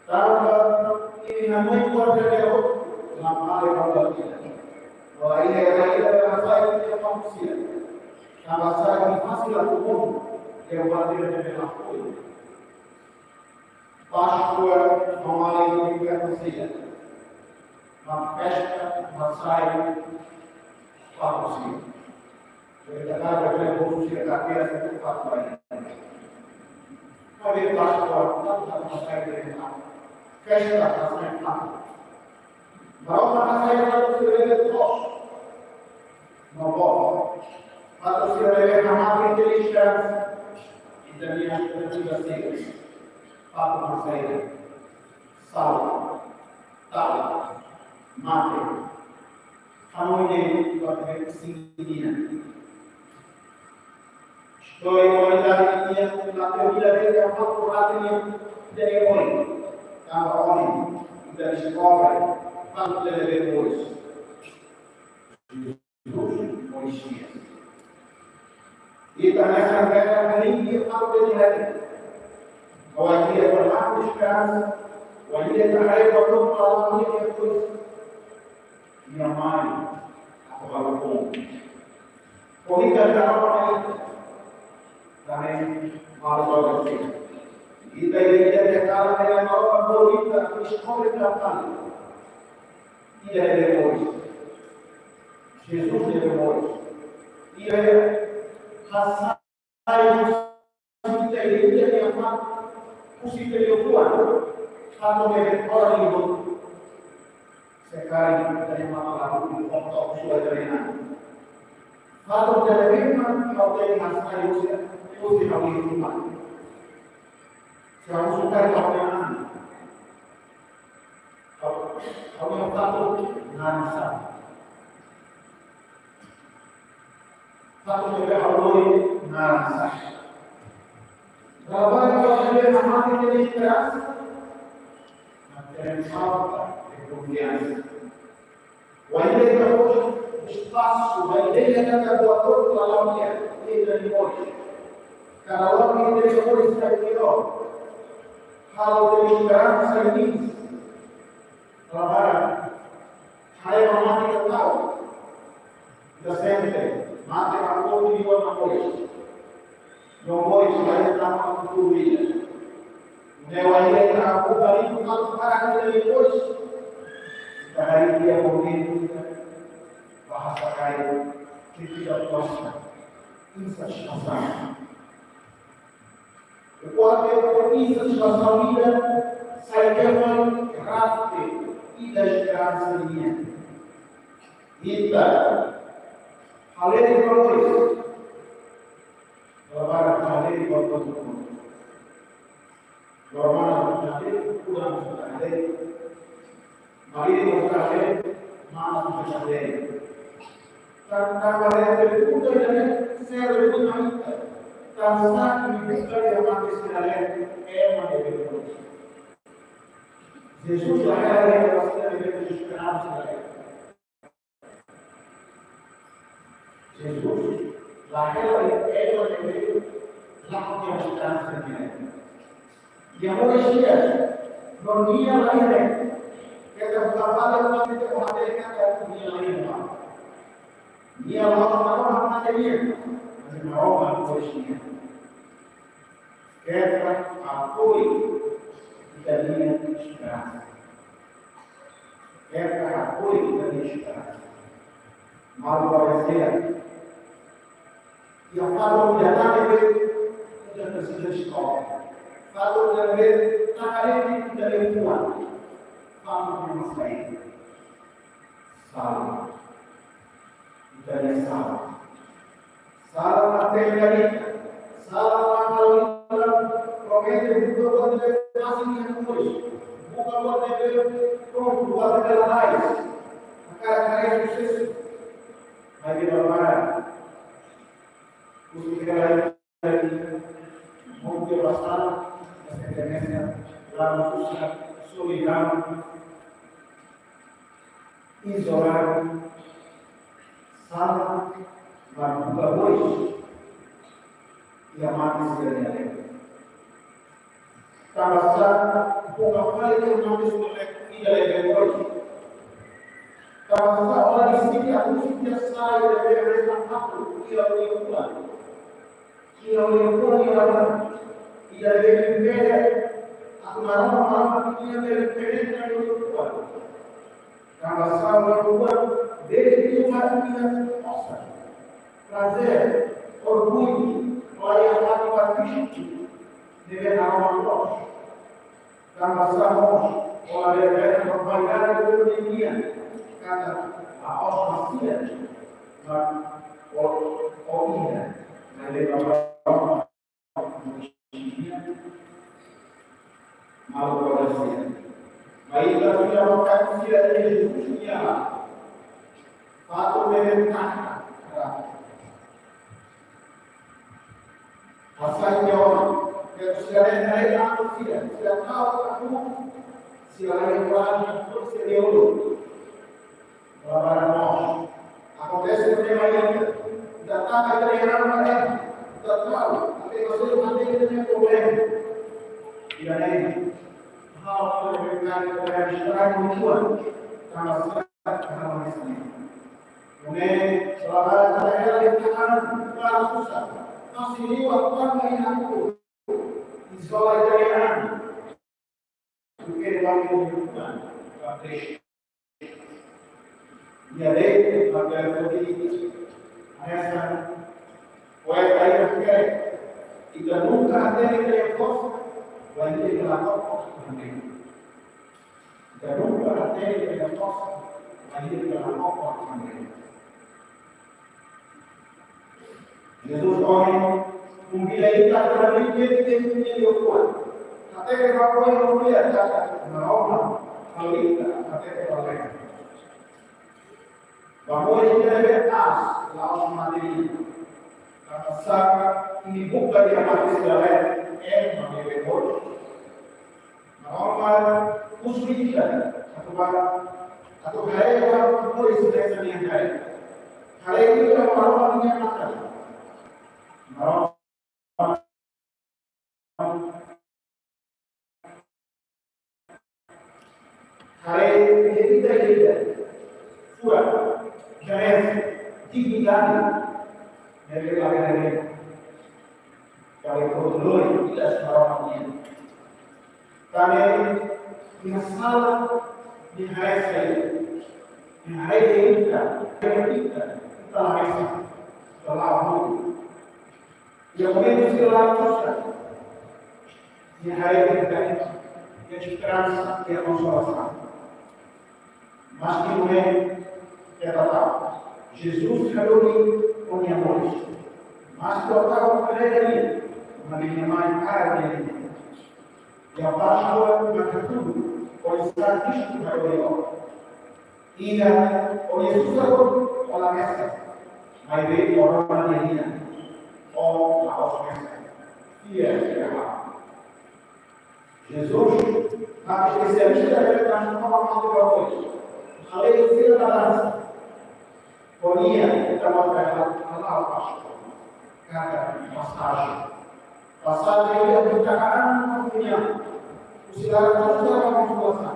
Tanpa ini namanya keluarga dalam hal yang berbeda. Bahwa ini adalah saya manusia. Tanpa saya masih lakukan yang berbeda dengan aku. Páscoa não há inverno, uma festa, uma saia, para o Senhor. Eu já levou o dia da festa do papai. Uma vez Páscoa, uma saia de festa da saia. Uma saia do Senhor de nós. Uma boa. Para o Senhor é uma marca inteligente e também a expectativa Papo Marseille, Sal, Tal, Mate, Hamoine, Batek Singina. Estou em qualidade de na teoria dele é uma cultura de hoje. Estava hoje, da escola, tanto de depois. Jesus, Moisés. E também essa guerra nem fala de direito. Bahwa dia berlaku sekarang, bahwa dia terakhir waktu melawan dia terus nyamai atau walaupun politik dalam itu, kami malu kita ini kalau dengan orang politik sekolah dalam tidak ada polis, Jesus levou e rasai kita ini yang apa musik Tuhan kalau mereka orang itu sekali dari mana lalu untuk sudah dari mana kalau dari mana kau dari rasai itu kau itu Tuhan kau suka kau yang kau yang takut nasa satu juga harus nasa. Kalau kita amati dari keras, nanti falta de confiança. Wajib kita espaço, wajib kita buat kalau dia tidak dimulai. Kalau kita tidak boleh sekali kalau dari keras sekali, kalau saya amati kita tahu, kita sempre mate a pouco de uma coisa. Não vou estar na cultura. Não vai entrar a pouco ali por causa do caráter depois. Daí dia momento bahasa kaya tidak puas, insatisfação. Depois de insatisfação vida, sai levando rápido e da esperança minha. Então hal ini kalau lebaran kali berbentuk lebaran kali kurang sekali mari berkali mana sekali karena yang berbentuk dari saya berbentuk karena ini yang mati sekali mati berbentuk Yesus lahir dari pasal yang sekali Jesus lahir dari ego yang lakukan sekarang sendiri. Yang manusia, dunia lahir. Kita berapa kali kita menghadirkan dunia lahir. Dia mahu apa dia? Masih mahu manusia. Kita akui kita dia sekarang. Kita akui kita dia sekarang. Malu berhasil. Yang kalau datang itu sudah tersedia sekolah. Kalau dari takari dari Tuhan, kamu yang saya salah, dari salah, salah materi, salah akal, program itu bukan dari masing yang tulis, bukan dari bukan dari lain. Karena sukses bagi orang. Usianya mungkin masalah kesehatannya, lalu susah, solidar, isolar, salah, membuka voice yang mati sebenarnya. Kalau salah, bukan hal yang mati sebenarnya tidak ada voice. Kalau orang di sini aku sudah saya dari aku dia Tuhan. Dia Tuhan dia dari beda. Aku malam dia dari beda dari Tuhan. Kalau saya Tuhan dari Tuhan dia kuasa. Prazer, orgulho, olha a Cristo deve dar uma voz. Kalau saya olha a trabalhar todo dia. Kata aos macias, oída, na levação mal conhecida. Mas a filha não cai com filha de Jesus, tinha fato mesmo nada. Asal jawab, kalau sudah ada yang filha, sudah tahu aku, siapa yang berani untuk serius. Para nós, acontece no tema ainda, já está treinando para ela, já está, até você não tem nenhum problema. E aí, how to prepare for a strong one, kalau sekarang masih. Kemudian, selama saya dikatakan kalau susah, masih diwakilkan lain aku, isolasi jadian, mungkin bagi kehidupan, dia dele, na terra de essa poeta aí na quer, e que nunca tem que ter força, vai ter que lá também. Que nunca tem que ter força, vai ter que lá também. Jesus corre, bila kita terlebih dia punya kuat. Até que vai correr no dia na aula, ali até que vai. Bahwa kita bebas lawan materi. Kata ini bukan yang mati segala menjadi bodoh. Normal muslimkan atau hari yang polis desa yang hari ini kita mahu menyatakan hari ini kita sudah jelas dignidade dari lain-lain. Kalau itu tidak sembarangan. Kami masalah di hari kita masih selalu yang mungkin selalu di hari kita yang esperança e a consolação. Mas que não é total. Jesus falou com amor. Mas que eu estava falando ali, uma linha mais cara dele. E a Páscoa marca tudo. O estar Cristo vai olhar. E o Jesus falou com a mesa. Vai ver o Roma Maria. Ou a mesa. E é errado. Jesus, na especialista da transformação do arroz, a lei do filho da dança, ponia o trabalho para cada passagem ia brincar com opinião, o cidadão não estava com força,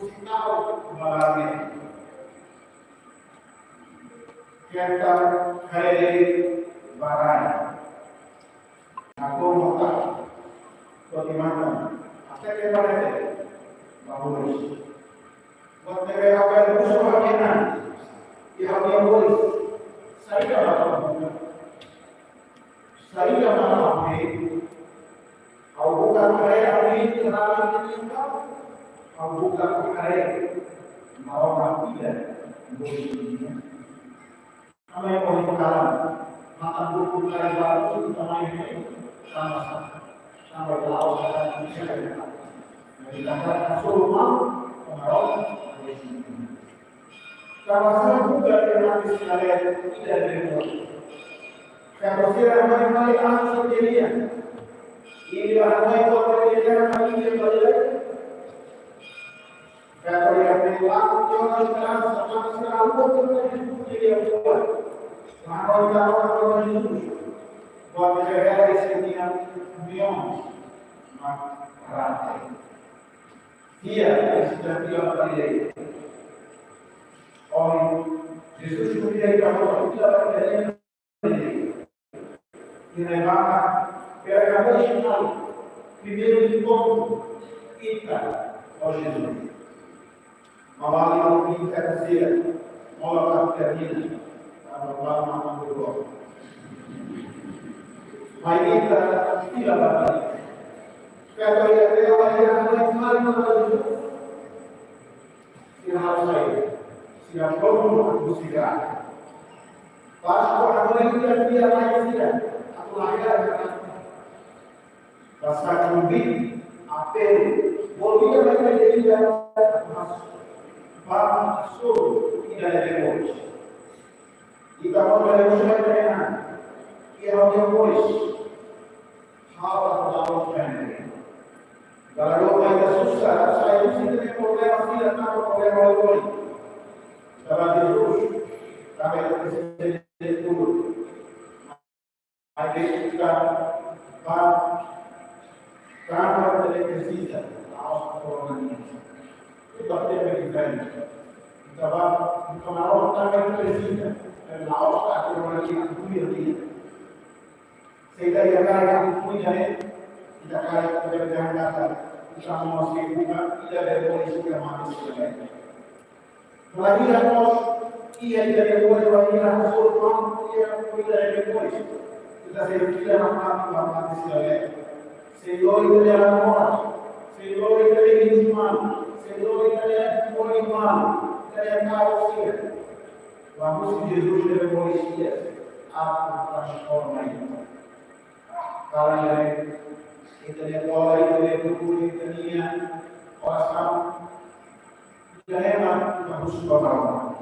o sinal do balanço, kita hari barai, aku mau bagaimana? Até que parece, vamos. Quando ele abre o seu máquina e abre o olho, sai da mão, ao buka karya abri terang tinggal, ao buka karya mau tidak boleh. Kami yang boleh kalam, maka buku karya baru kita main sama-sama. Sampai ke laut akan bisa dikatakan suruh mau kemarau kalau saya juga termati sekalian tidak dibuat kalau saya ramai-ramai anak sendirian ini ramai pekerjaan lagi yang balik kalau yang berlaku jangan sekarang sama sekarang pun jadi yang kuat kalau kita buat negara di sini yang rantai. Dia sudah tiga kali. Jesus kemudian kalau kita berada di neraka, perkara final, primeiro encontro kita, Jesus. Mawali mungkin tersier, malah terjadi, kalau malam berdoa. Baik kita tidak balik. Kalau yang mari siapa saya? Siapa pun bersikap. Pas orang yang dia lagi tidak, aku lahir. Rasa kembali, apel, boleh mereka jadi masuk tidak ada emosi. Jika mau ada emosi mereka, ia ada emosi. Hal atau family. Kalau ada susah, saya mesti punya problema tidak tahu problema lain. Kalau terus, kami terus dulu. Ada kita kantor televisi, awal corona. Itu apa yang kita kita mau kantor televisi, awal corona itu dia. Sehingga yang kaya punya kita kaya kerjaan datang kita masih buka tidak ada polisi yang masih selesai. Kelahiran pos ia depois vai ir a sua mão e a cuida depois. Kita sehingga nama Israel, Senhor italiano morte, Senhor italiano iman, Senhor italiano por iman, italiano carroceria. Vamos que Jesus deve morrer, a transforma isso. Kalau italiano pola, italiano puro, italiano oração, italiano vamos tomar.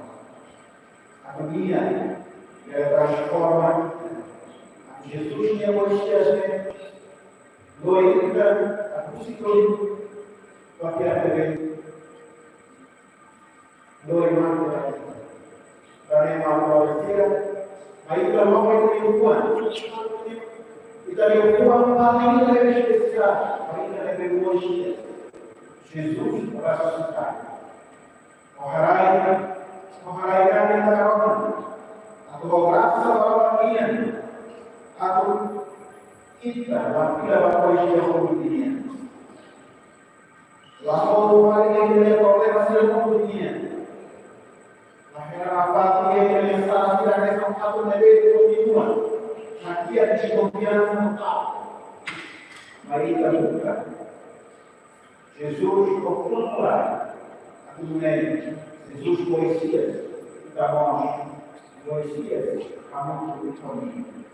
A dunia transforma. Jesus tinha Moisés, doida, a crucificação, porque a bebê, doida, também uma coisa, aí também vai ter um ano, e também o ano ainda é especial, ainda é Moisés, Jesus ressuscitado, o Harai kami tarawan, atau rasa bahagia. Atau kita wakil apa yang dunia. Lalu paling yang toleransi dunia. Akhirnya apa yang salah tidak ada satu nabi kehidupan. Makia di konfiansa total. Mari kita buka. Jesus popular. Aku mengenai Jesus Moisés. Kita mau Moisés kamu bertemu.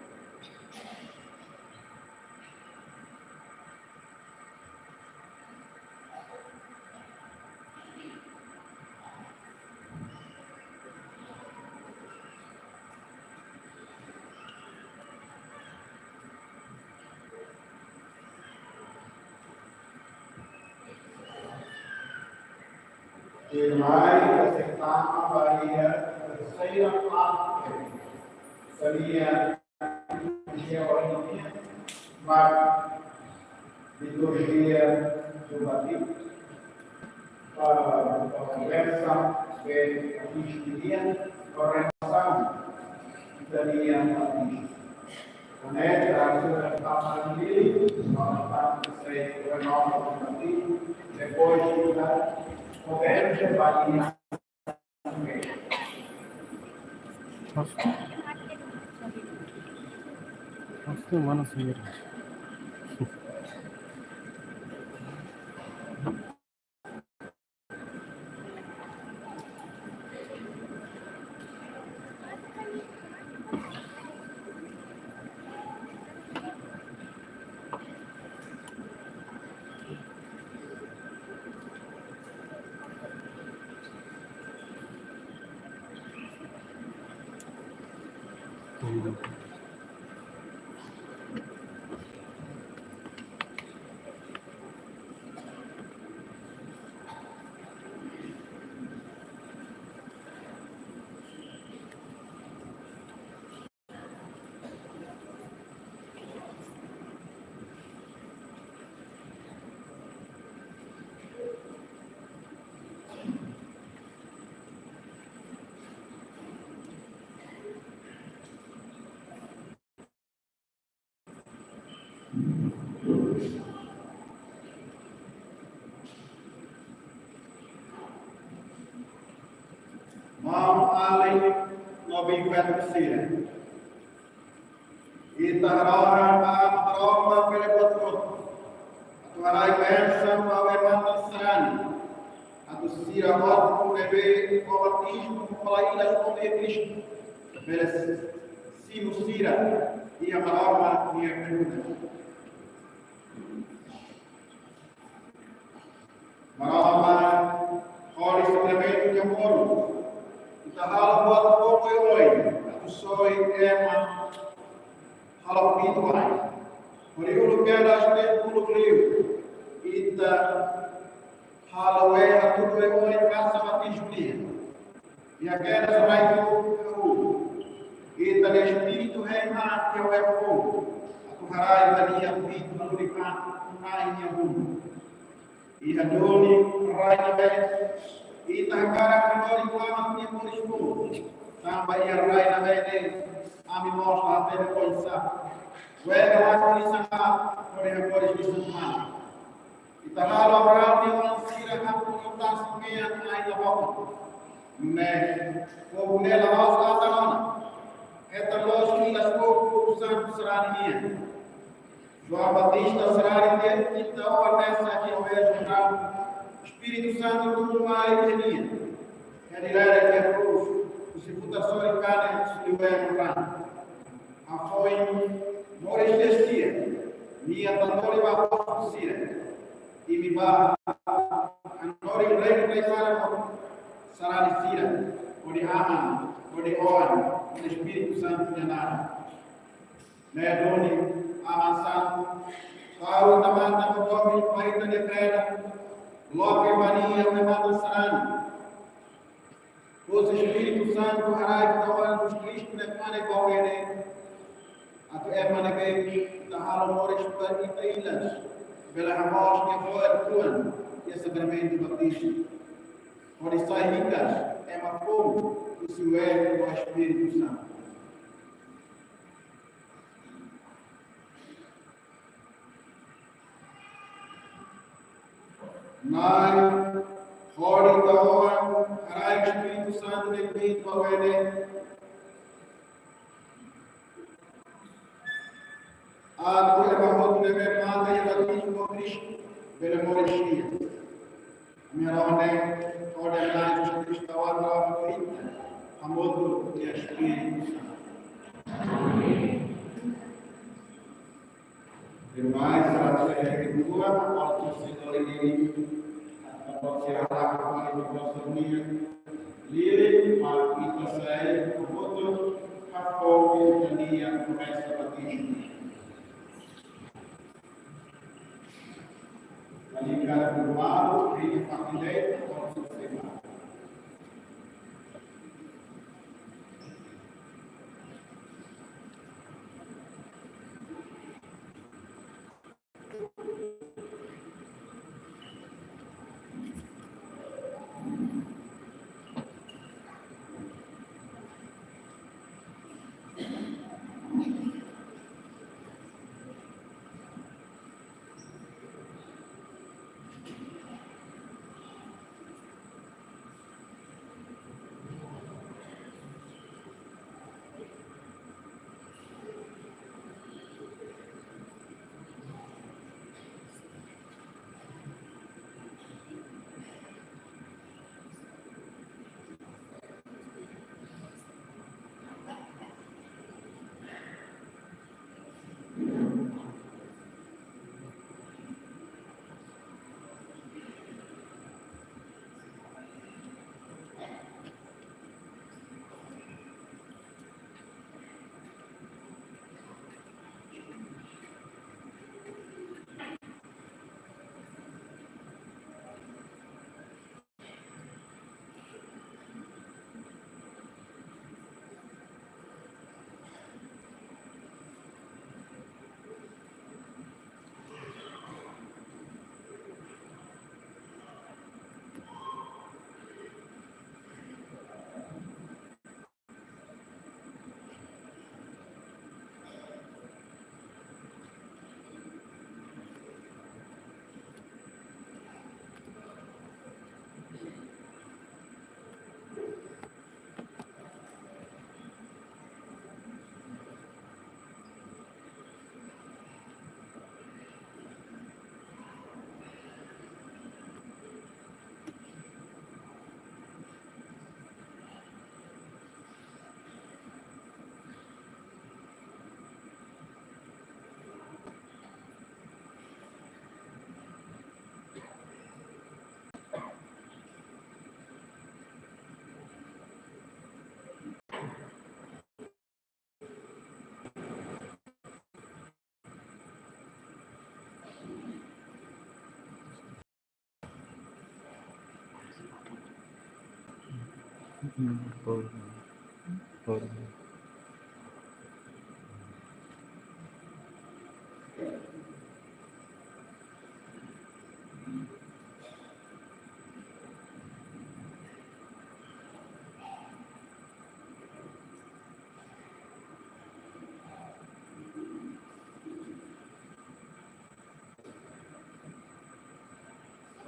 Mai acertar a barreira, sair a parte, seria a ordem, mas liturgia do batismo, para a conversa, ver a cristianismo, a renovação, seria a batismo. Conecta a sua palavra dele, nós estamos a renova o batismo, depois de conversa para Pasti mana sendiri. Mau alih lebih bersih. Kita orang Roma pelepot. Tuarai bênção ao evangelho. A do Ciramot com bebê com batismo com falaídas com Cristo. Merece Sino Cira e a Roma e a Cruz. Roma, olha suplemento de amor. Kita hal buat foto oi, atau soi ema hal pituai. Meriulu keras dan bulu beliau. Kita hal we atau oi kasa mati julia. Ya keras mai tu. Kita de espírito reina que é o fogo. Atau harai bania pitu nurikan nainnya bulu. Ia doni raina bes. Kita cara kembali kelamat ni polisku, sampai yang lain ada kami mau sampai polisa. Wega waktu sana oleh polis di sana. Kita kalau berani orang sirah kamu kita sembilan ayat waktu. né? Como nela aos atalona. Esta lógica e as poucos santos serania. João Batista será então a nessa que eu vejo para Espírito Santo tudo mais genia. É direto que é cruz. O sepultação e carne se libera no a foi mores deste dia. Minha tantori vai possuir. E me vai anori rei rei será de Sira, ou de Aman, ou de Oan, o Espírito Santo de nada. Né, Doni, Aman Santo, Paulo Tamanta, Motomi, Marita de Creda, Lope Mania, o Nemado Sarano. O Espírito Santo, Harai, Tawan, os Cristo, Nepane, Gowene, Atu Emane, Gay, Tahalo Mores, Patita Ilas, Bela Ramos, Nevoer, Tuan, e a Sacramento Batista. Onde sai ricas, é uma fogo, isso é o Espírito Santo. Nai, Hori, Taoan, Harai, Espírito Santo, Nepito, Awene, Ato, Ebahoto, Neve, Mata, e Batismo, Cristo, Bela Morexia. Mirone, ordenai Jesus Cristo, a nova vida, a modo de Espírito Santo. Demais, a segura, a torcedora a torcedora a nossa livre, a vida sai, a modo, a fogo, a dia, começa a bater. Ali, cara, do lado, ele faz direito, pode ser lá.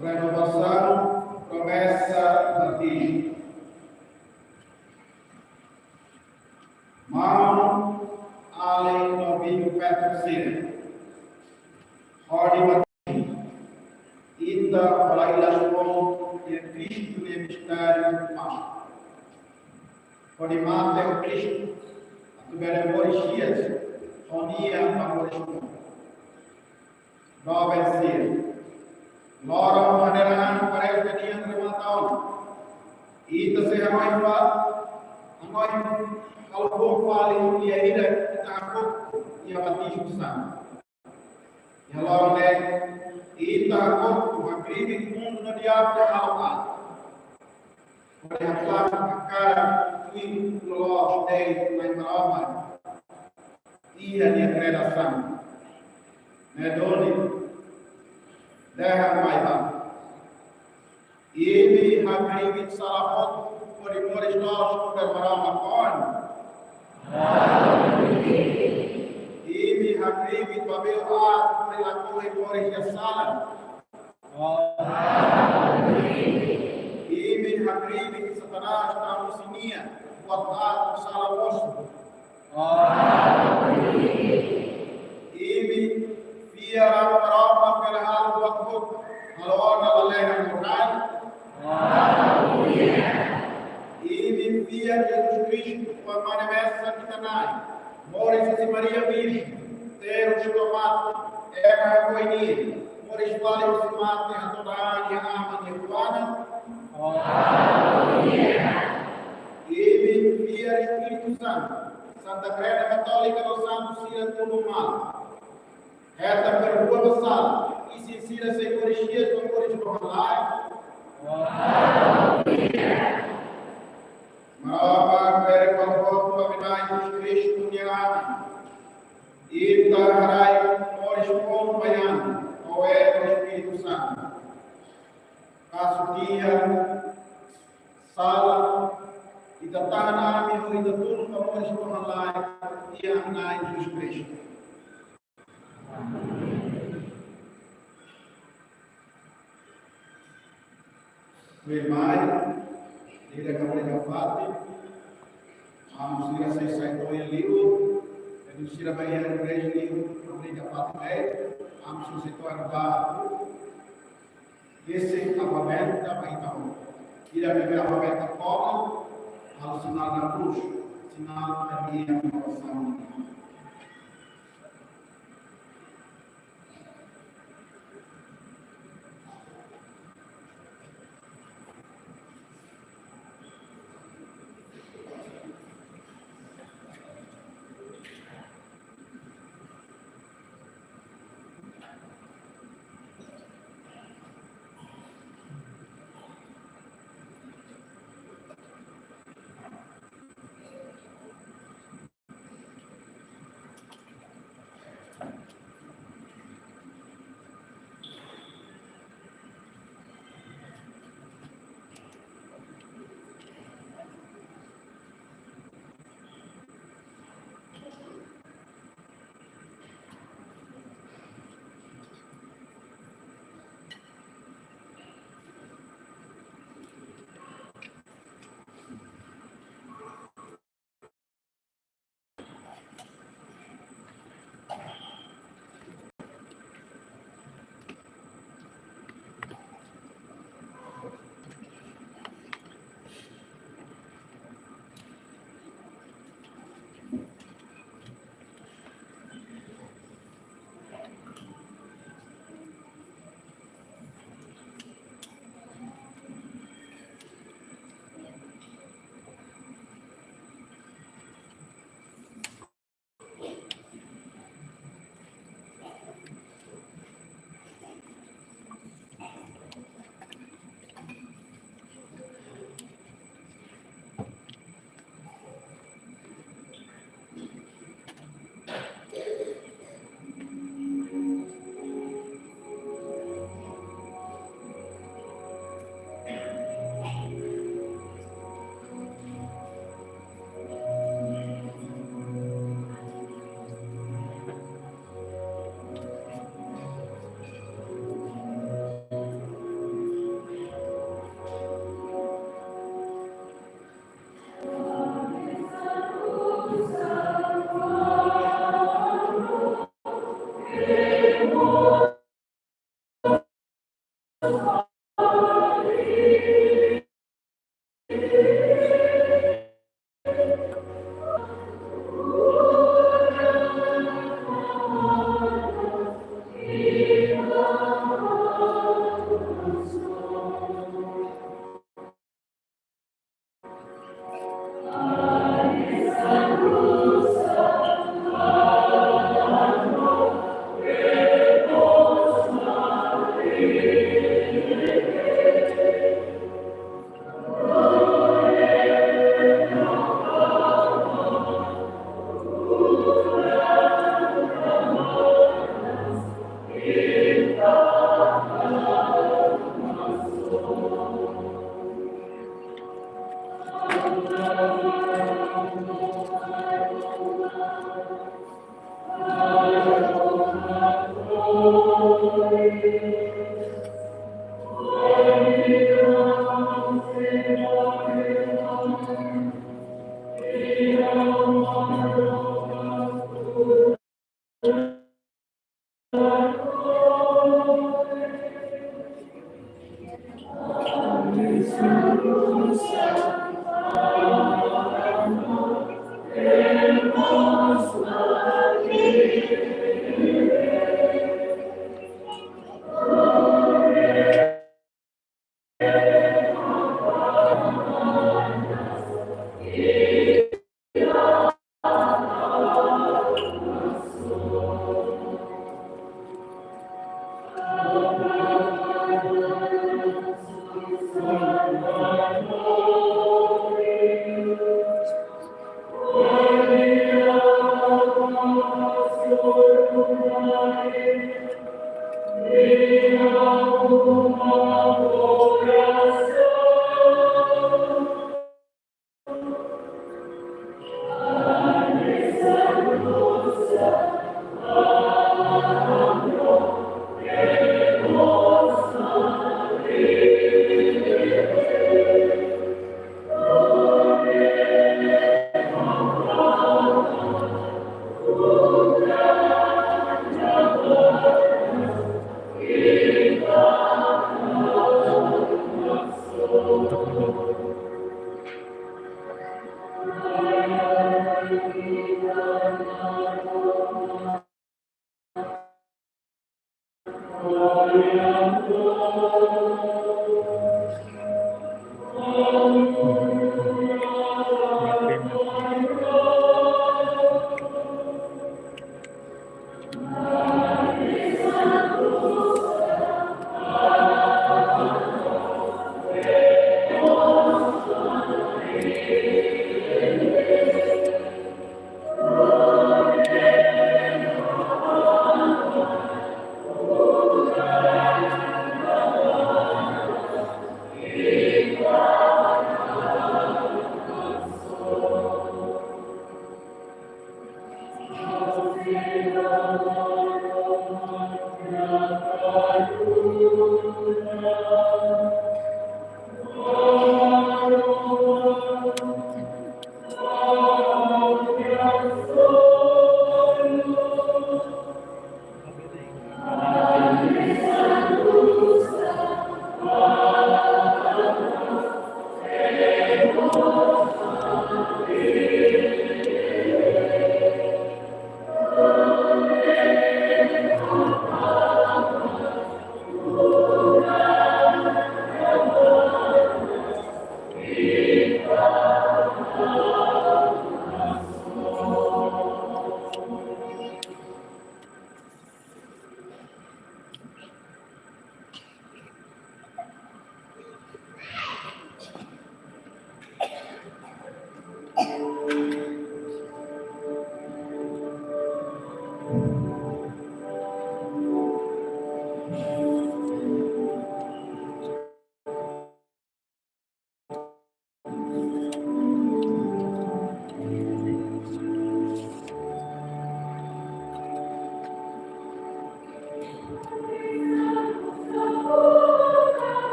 Renovação, promessa, batismo. Mão além do vinho Petro Ordem Ita para ilação de Cristo no mistério do Páscoa. Ordem o Cristo, a tu benemorixias, onia amorixias. Nova vencia. Lora maneira para o que tinha rematado. Ita se Angoi kalau paling dia ida takut ia batismo santo. Kalau ita takut hakimi mundo no diabo alma. Olha a cara que lo dei na alma. Ia dia creação. Nedoni dah mai Ini hakimi salahot Moris nós preparamos a Ini hakimi babil a perilaku Moris ya salah. Ini hakimi Satanás na musinia buat salah bos. Ini biar orang berhal buat kut kalau ada moral. Ini via Jesus Cristo, permanece aqui também. Moris e Maria Virgem, ter o tomate, a coininha. Moris vale o tomate, a toda a ama de Juana. Ini via Espírito Santo, Santa Cruz Católica do Santo Cira tudo mal. Esta pergunta passada, e se Cira se corrigir, com Moris Rohalai. Maka dari pokok pembinaan Jesus Kristus yang kita harai morespon bayan oleh Espírito Santo. Kasukian salah kita tanam yang kita turun ke morespon lain yang naik Jesus Kristus. Primeiro, ele acabou de falar, vamos ir a ser saído em livro, vamos ir a banheira do igreja livro, vamos ir a falar, vamos suscitar barco, esse acabamento da baita, ir a beber acabamento da cola, ao sinal da cruz, sinal da minha coração.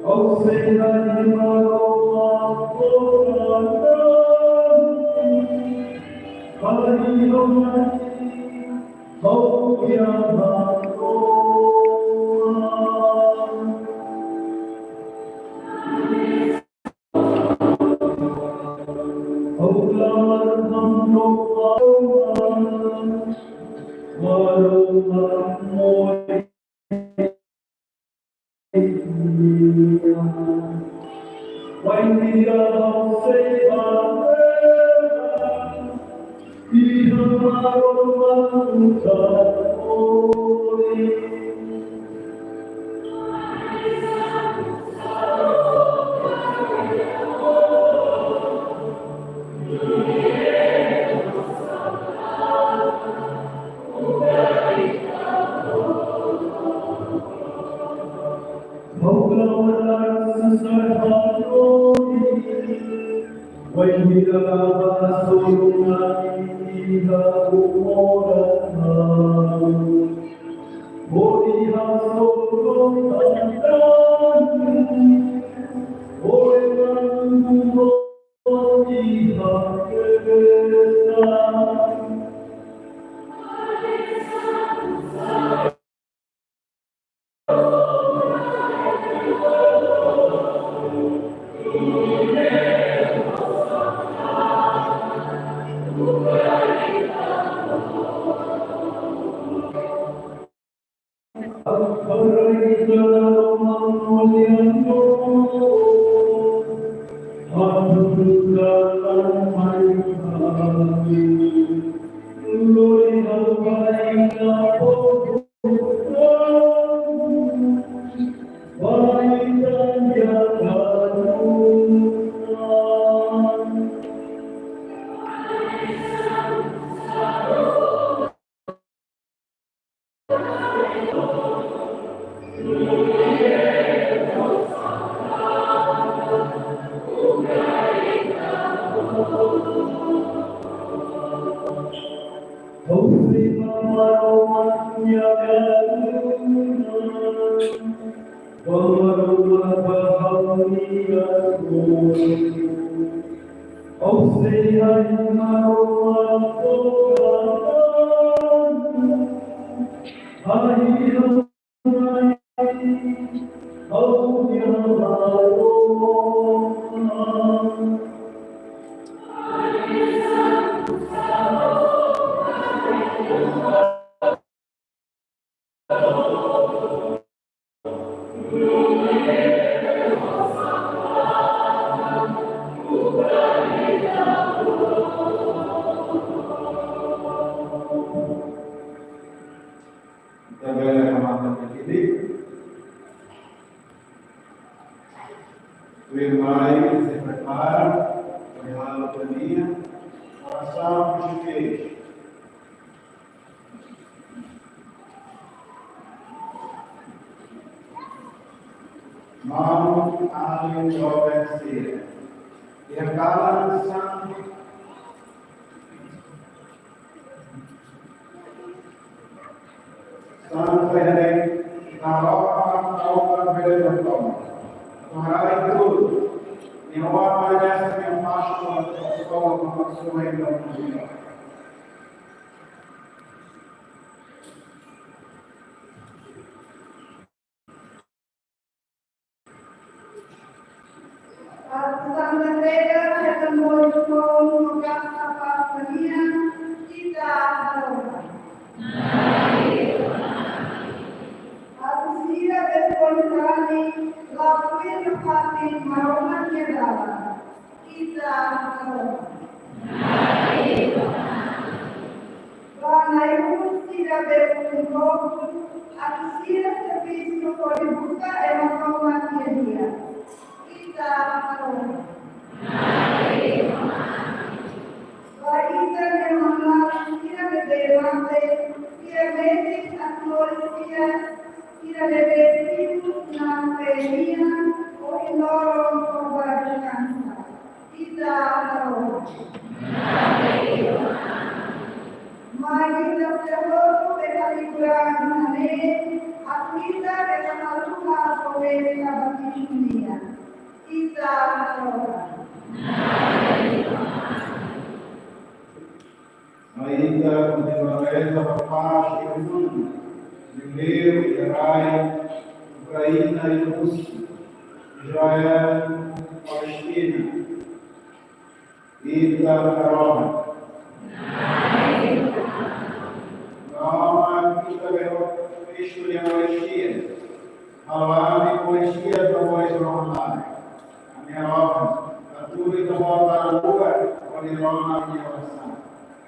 Oh, say, E Kita berdoa. Doa kita berdoa Cristo yang Eucaristia. Malam Eucaristia depois normal. A minha obra, a tua e a tua rua, a minha obra na minha oração.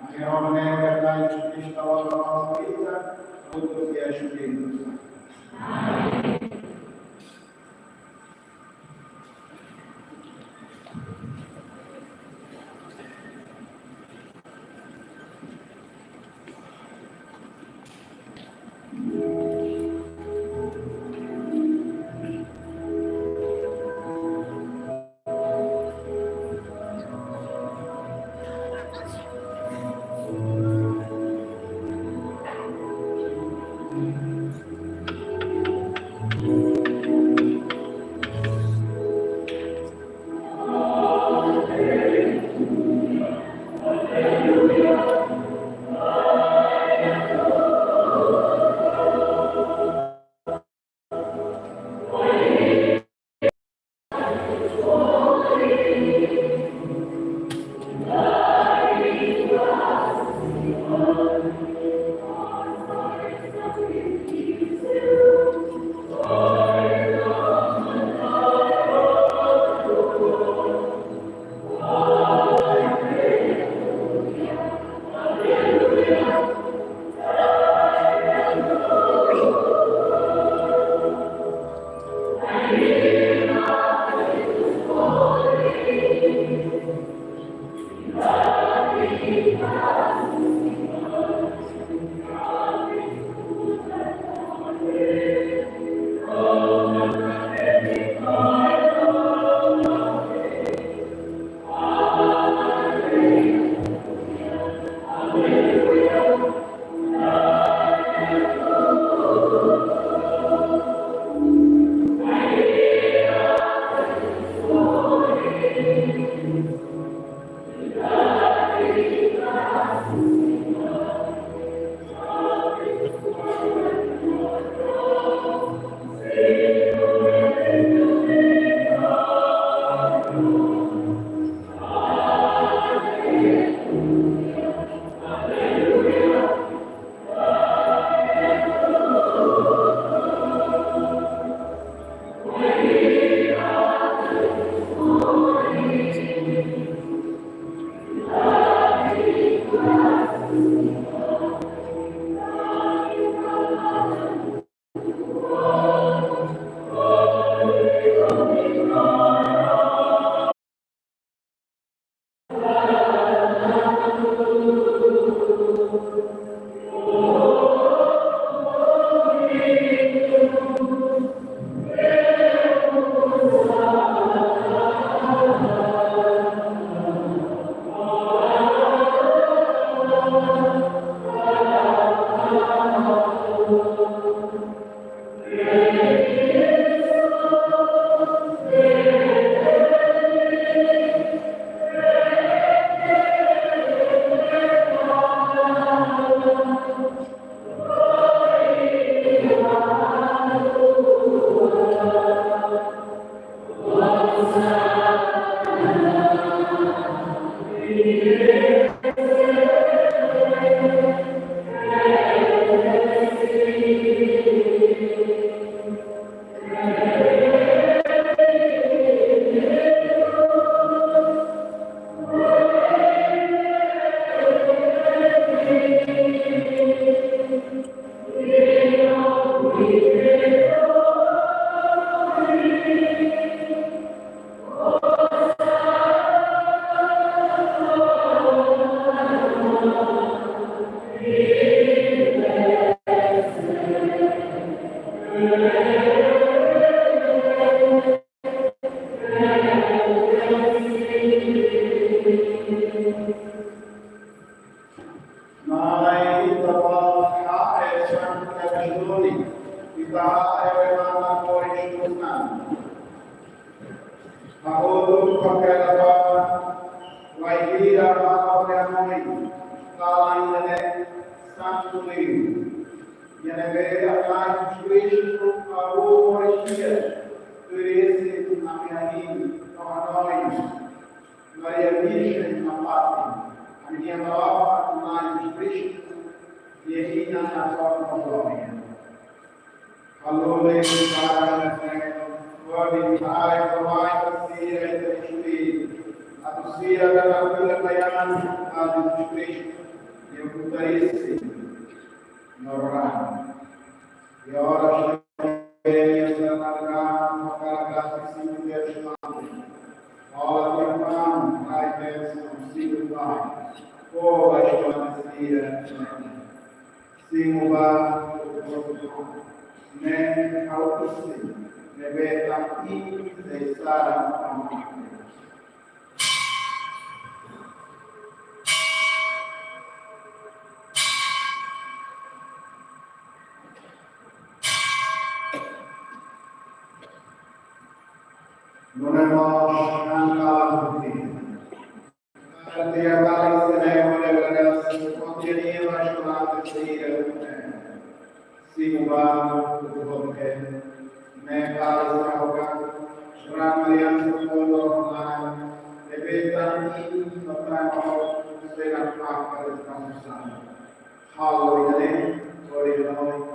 A minha obra é a verdade de Cristo, a obra da nossa vida, tudo que é juízo. Maria Virgem na Pátria, a minha nova Mãe de Cristo, e Regina na sua glória. Valore para Glória Pai, Filha e Espírito, a docia da Filha Baiana, a Jesus Cristo, e o Cutaísse, no Ramo. E a hora cheia, e a Sanarama, para a graça e sim, Deus manda. Olha, que pão, Pai, bênção, sim, Pai. Oh, a história, sim, o bar, nem ao que deve aqui deixar a mão. Non è morto anche perché a Val Seremo ragazzi conteneva sciolate si muvano perché me pare savoca Ramarian Solo online e vedanti notamment se la fa per il campusano Halloween or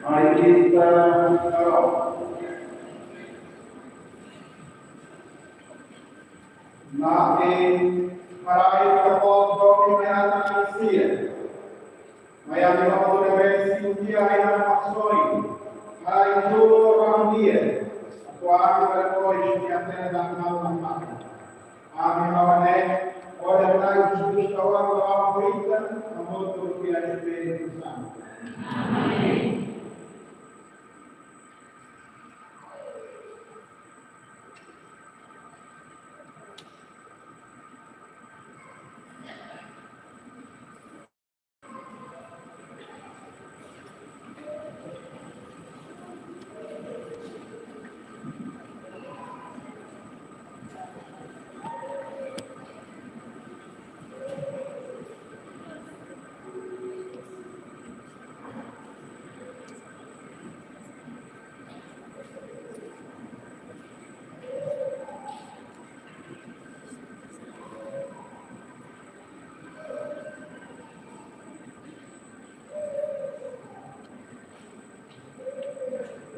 Mari kita berdoa. Nabi marai kapot doki mayata Asia. Mayami kapot debesi utia ina maksoi. Marai juro orang dia. Aku ami berkoi syunyatnya dan malam. Ami mawane. Oleh tahu sudah kawan doa berikan. Namun turki ada beri bersama.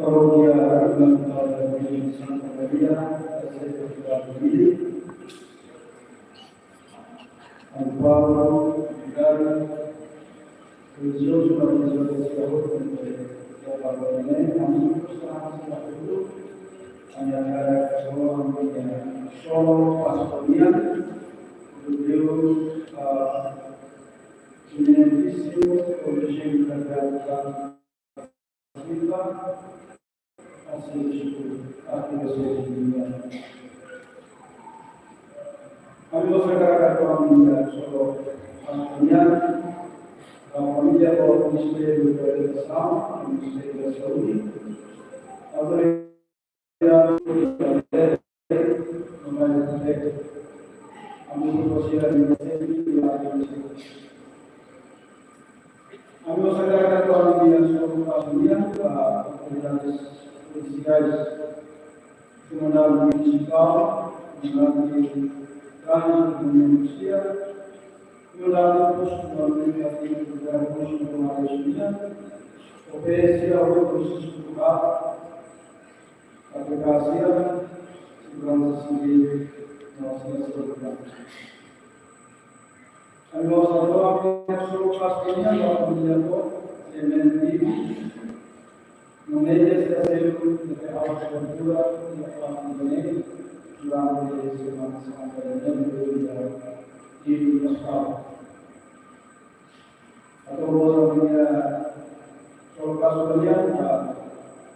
Kalau dia melakukan Santa Maria, saya berdoa begini. Amparo, dan Yesus Maria Sehut dan kami bersama dulu hanya seorang yang solo pastoria beliau beneficio origem terhadap kita hasil aktivitas dunia. Kami bersekarang kami solo pastoria familia por Ministerio del Islam, Ministerio de Saúde, Amigos sagrados toda mi vida son familia, autoridades municipales, comunal municipal, comunal de tránsito de Andalucía, comunal de postulación de la comunal de España, obedece a un proceso cultural, advocacia, segurança civil, nossa sociedade. A nossa nova pessoa pastorina, a família toda, semente no meio desse desejo de alta cultura e a família durante a Semana Santa e Pascal. A todos a minha pastorina,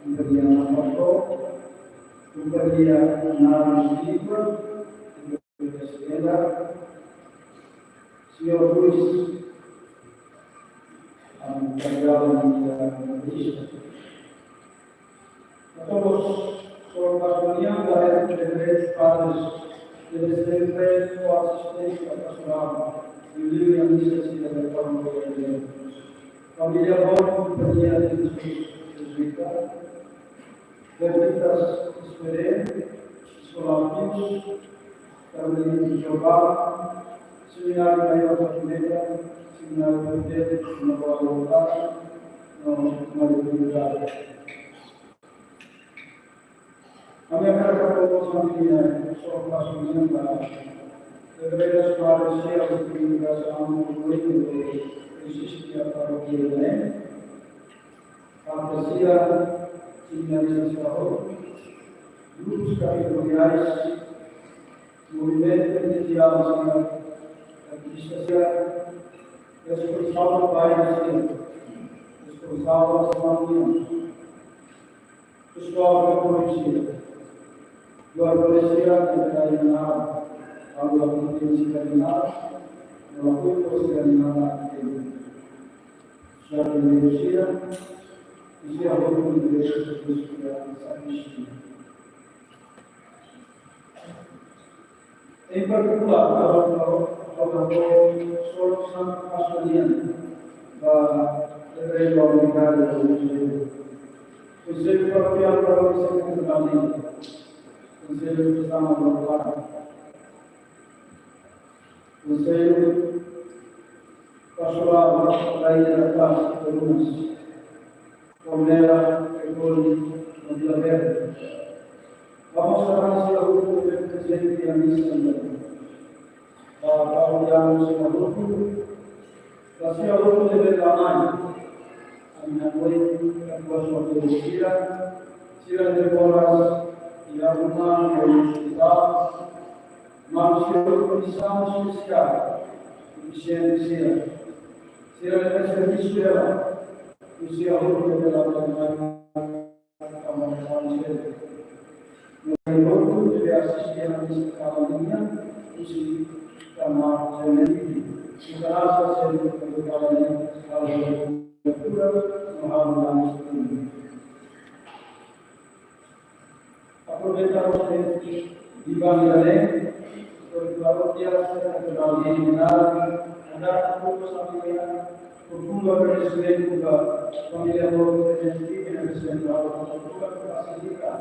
Imperial Pastor, Imperial Navis Libra, Imperial Senhor Luiz, encarregado da lista. A todos os pastoreando da rede de três padres, eles têm três com assistência pastoral e o livro e a missa se reforma do Evangelho. Família Boa, Companhia de Jesus Jesuíta, Veritas Esperê, Escolar Pins, Carolina de Jeová, Seminário Maior da Primeira, Seminário de Pedro, na Boa Vontade, na Liberdade. A minha carta para a família, só faço um da Igreja Escolar Cheia de Comunicação, no meio que existia para o que ele é, a poesia, seminarização, grupos territoriais, movimento de diálogo, administração, responsável do país, responsável da família, pessoal da polícia, do adolescente terminado, ao adolescente terminado, no adulto terminado, já que merecia, e se a roupa de Deus de Cristo sabe. Em particular, sou Santo Pastorino da Igreja Obrigada do Museu. Conselho Paroquial para o Centro da Linha. Conselho de São Paulo. Conselho Pastoral da Ilha da Paz, Colunas. Palmeira, Ecole, na Vila Verde. Vamos avançar o grupo de presidente e a missa para olhar o seu grupo. Da sua grupo de Betamai, a minha mãe, a sua teologia, tira de bolas e arrumar o hospital, mas a comissão especial, eficiência, tira de serviço dela, o seu grupo de Betamai, a mão de no grupo deve assistir a missa calamina, e se chamar Genelli, e graças a Deus, pelo calamina, a leitura, no ramo da mistura. Aproveitar os tempos de Bangalém, porque a paróquia central de Eliminado, andar com todos familiar, profundo agradecimento da família Boa presente e representada na cultura facilitar.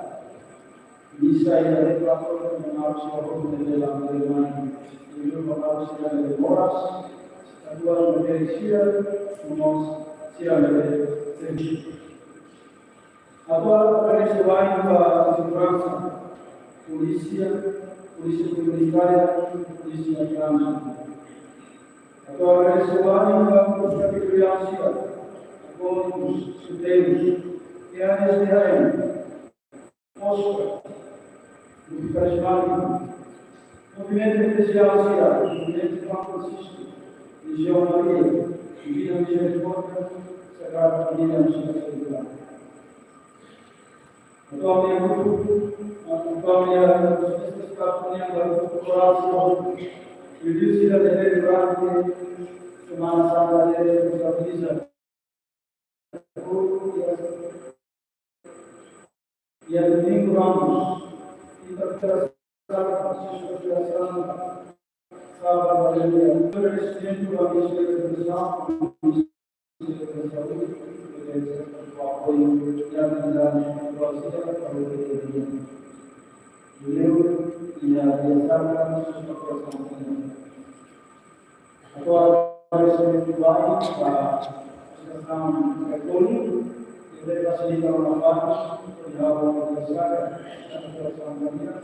Missa e a declaração de Marcos Alberto de la Alemania, e o Marcos de Moras, a tua merecia, nós se agradecemos. Agora, abençoai a segurança, polícia comunitária, polícia de trânsito. Agora, abençoai a polícia territorial, acordos, suteiros, e a SDM, Oscar, do carismático, movimento eclesial, movimento de São Francisco, Legião Maria, Divina Misericórdia, Sagrada Família, Misericórdia. Atualmente, as pessoas caminhando para o coração, e o Deus se deve durante Semana Santa, Deus nos avisa, e a domingo vamos, quinta-feira, sábado, aleluia. Todo agradecimento à missa de educação, de saúde, o apoio e a habilidade do auxílio para o equilíbrio. E a diação da sustentação. Agora, agradecimento vai para a associação Ecole, que deve facilitar uma parte, e a organização da associação da minha.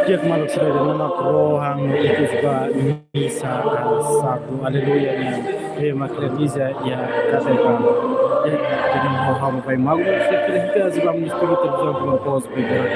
Setiap makhluk sudah ada nama rohang itu juga bisa satu aleluya ni maklemiza ya katakan dengan rohang pai magu sekiranya sebab misteri terjadi dengan pos berbeda.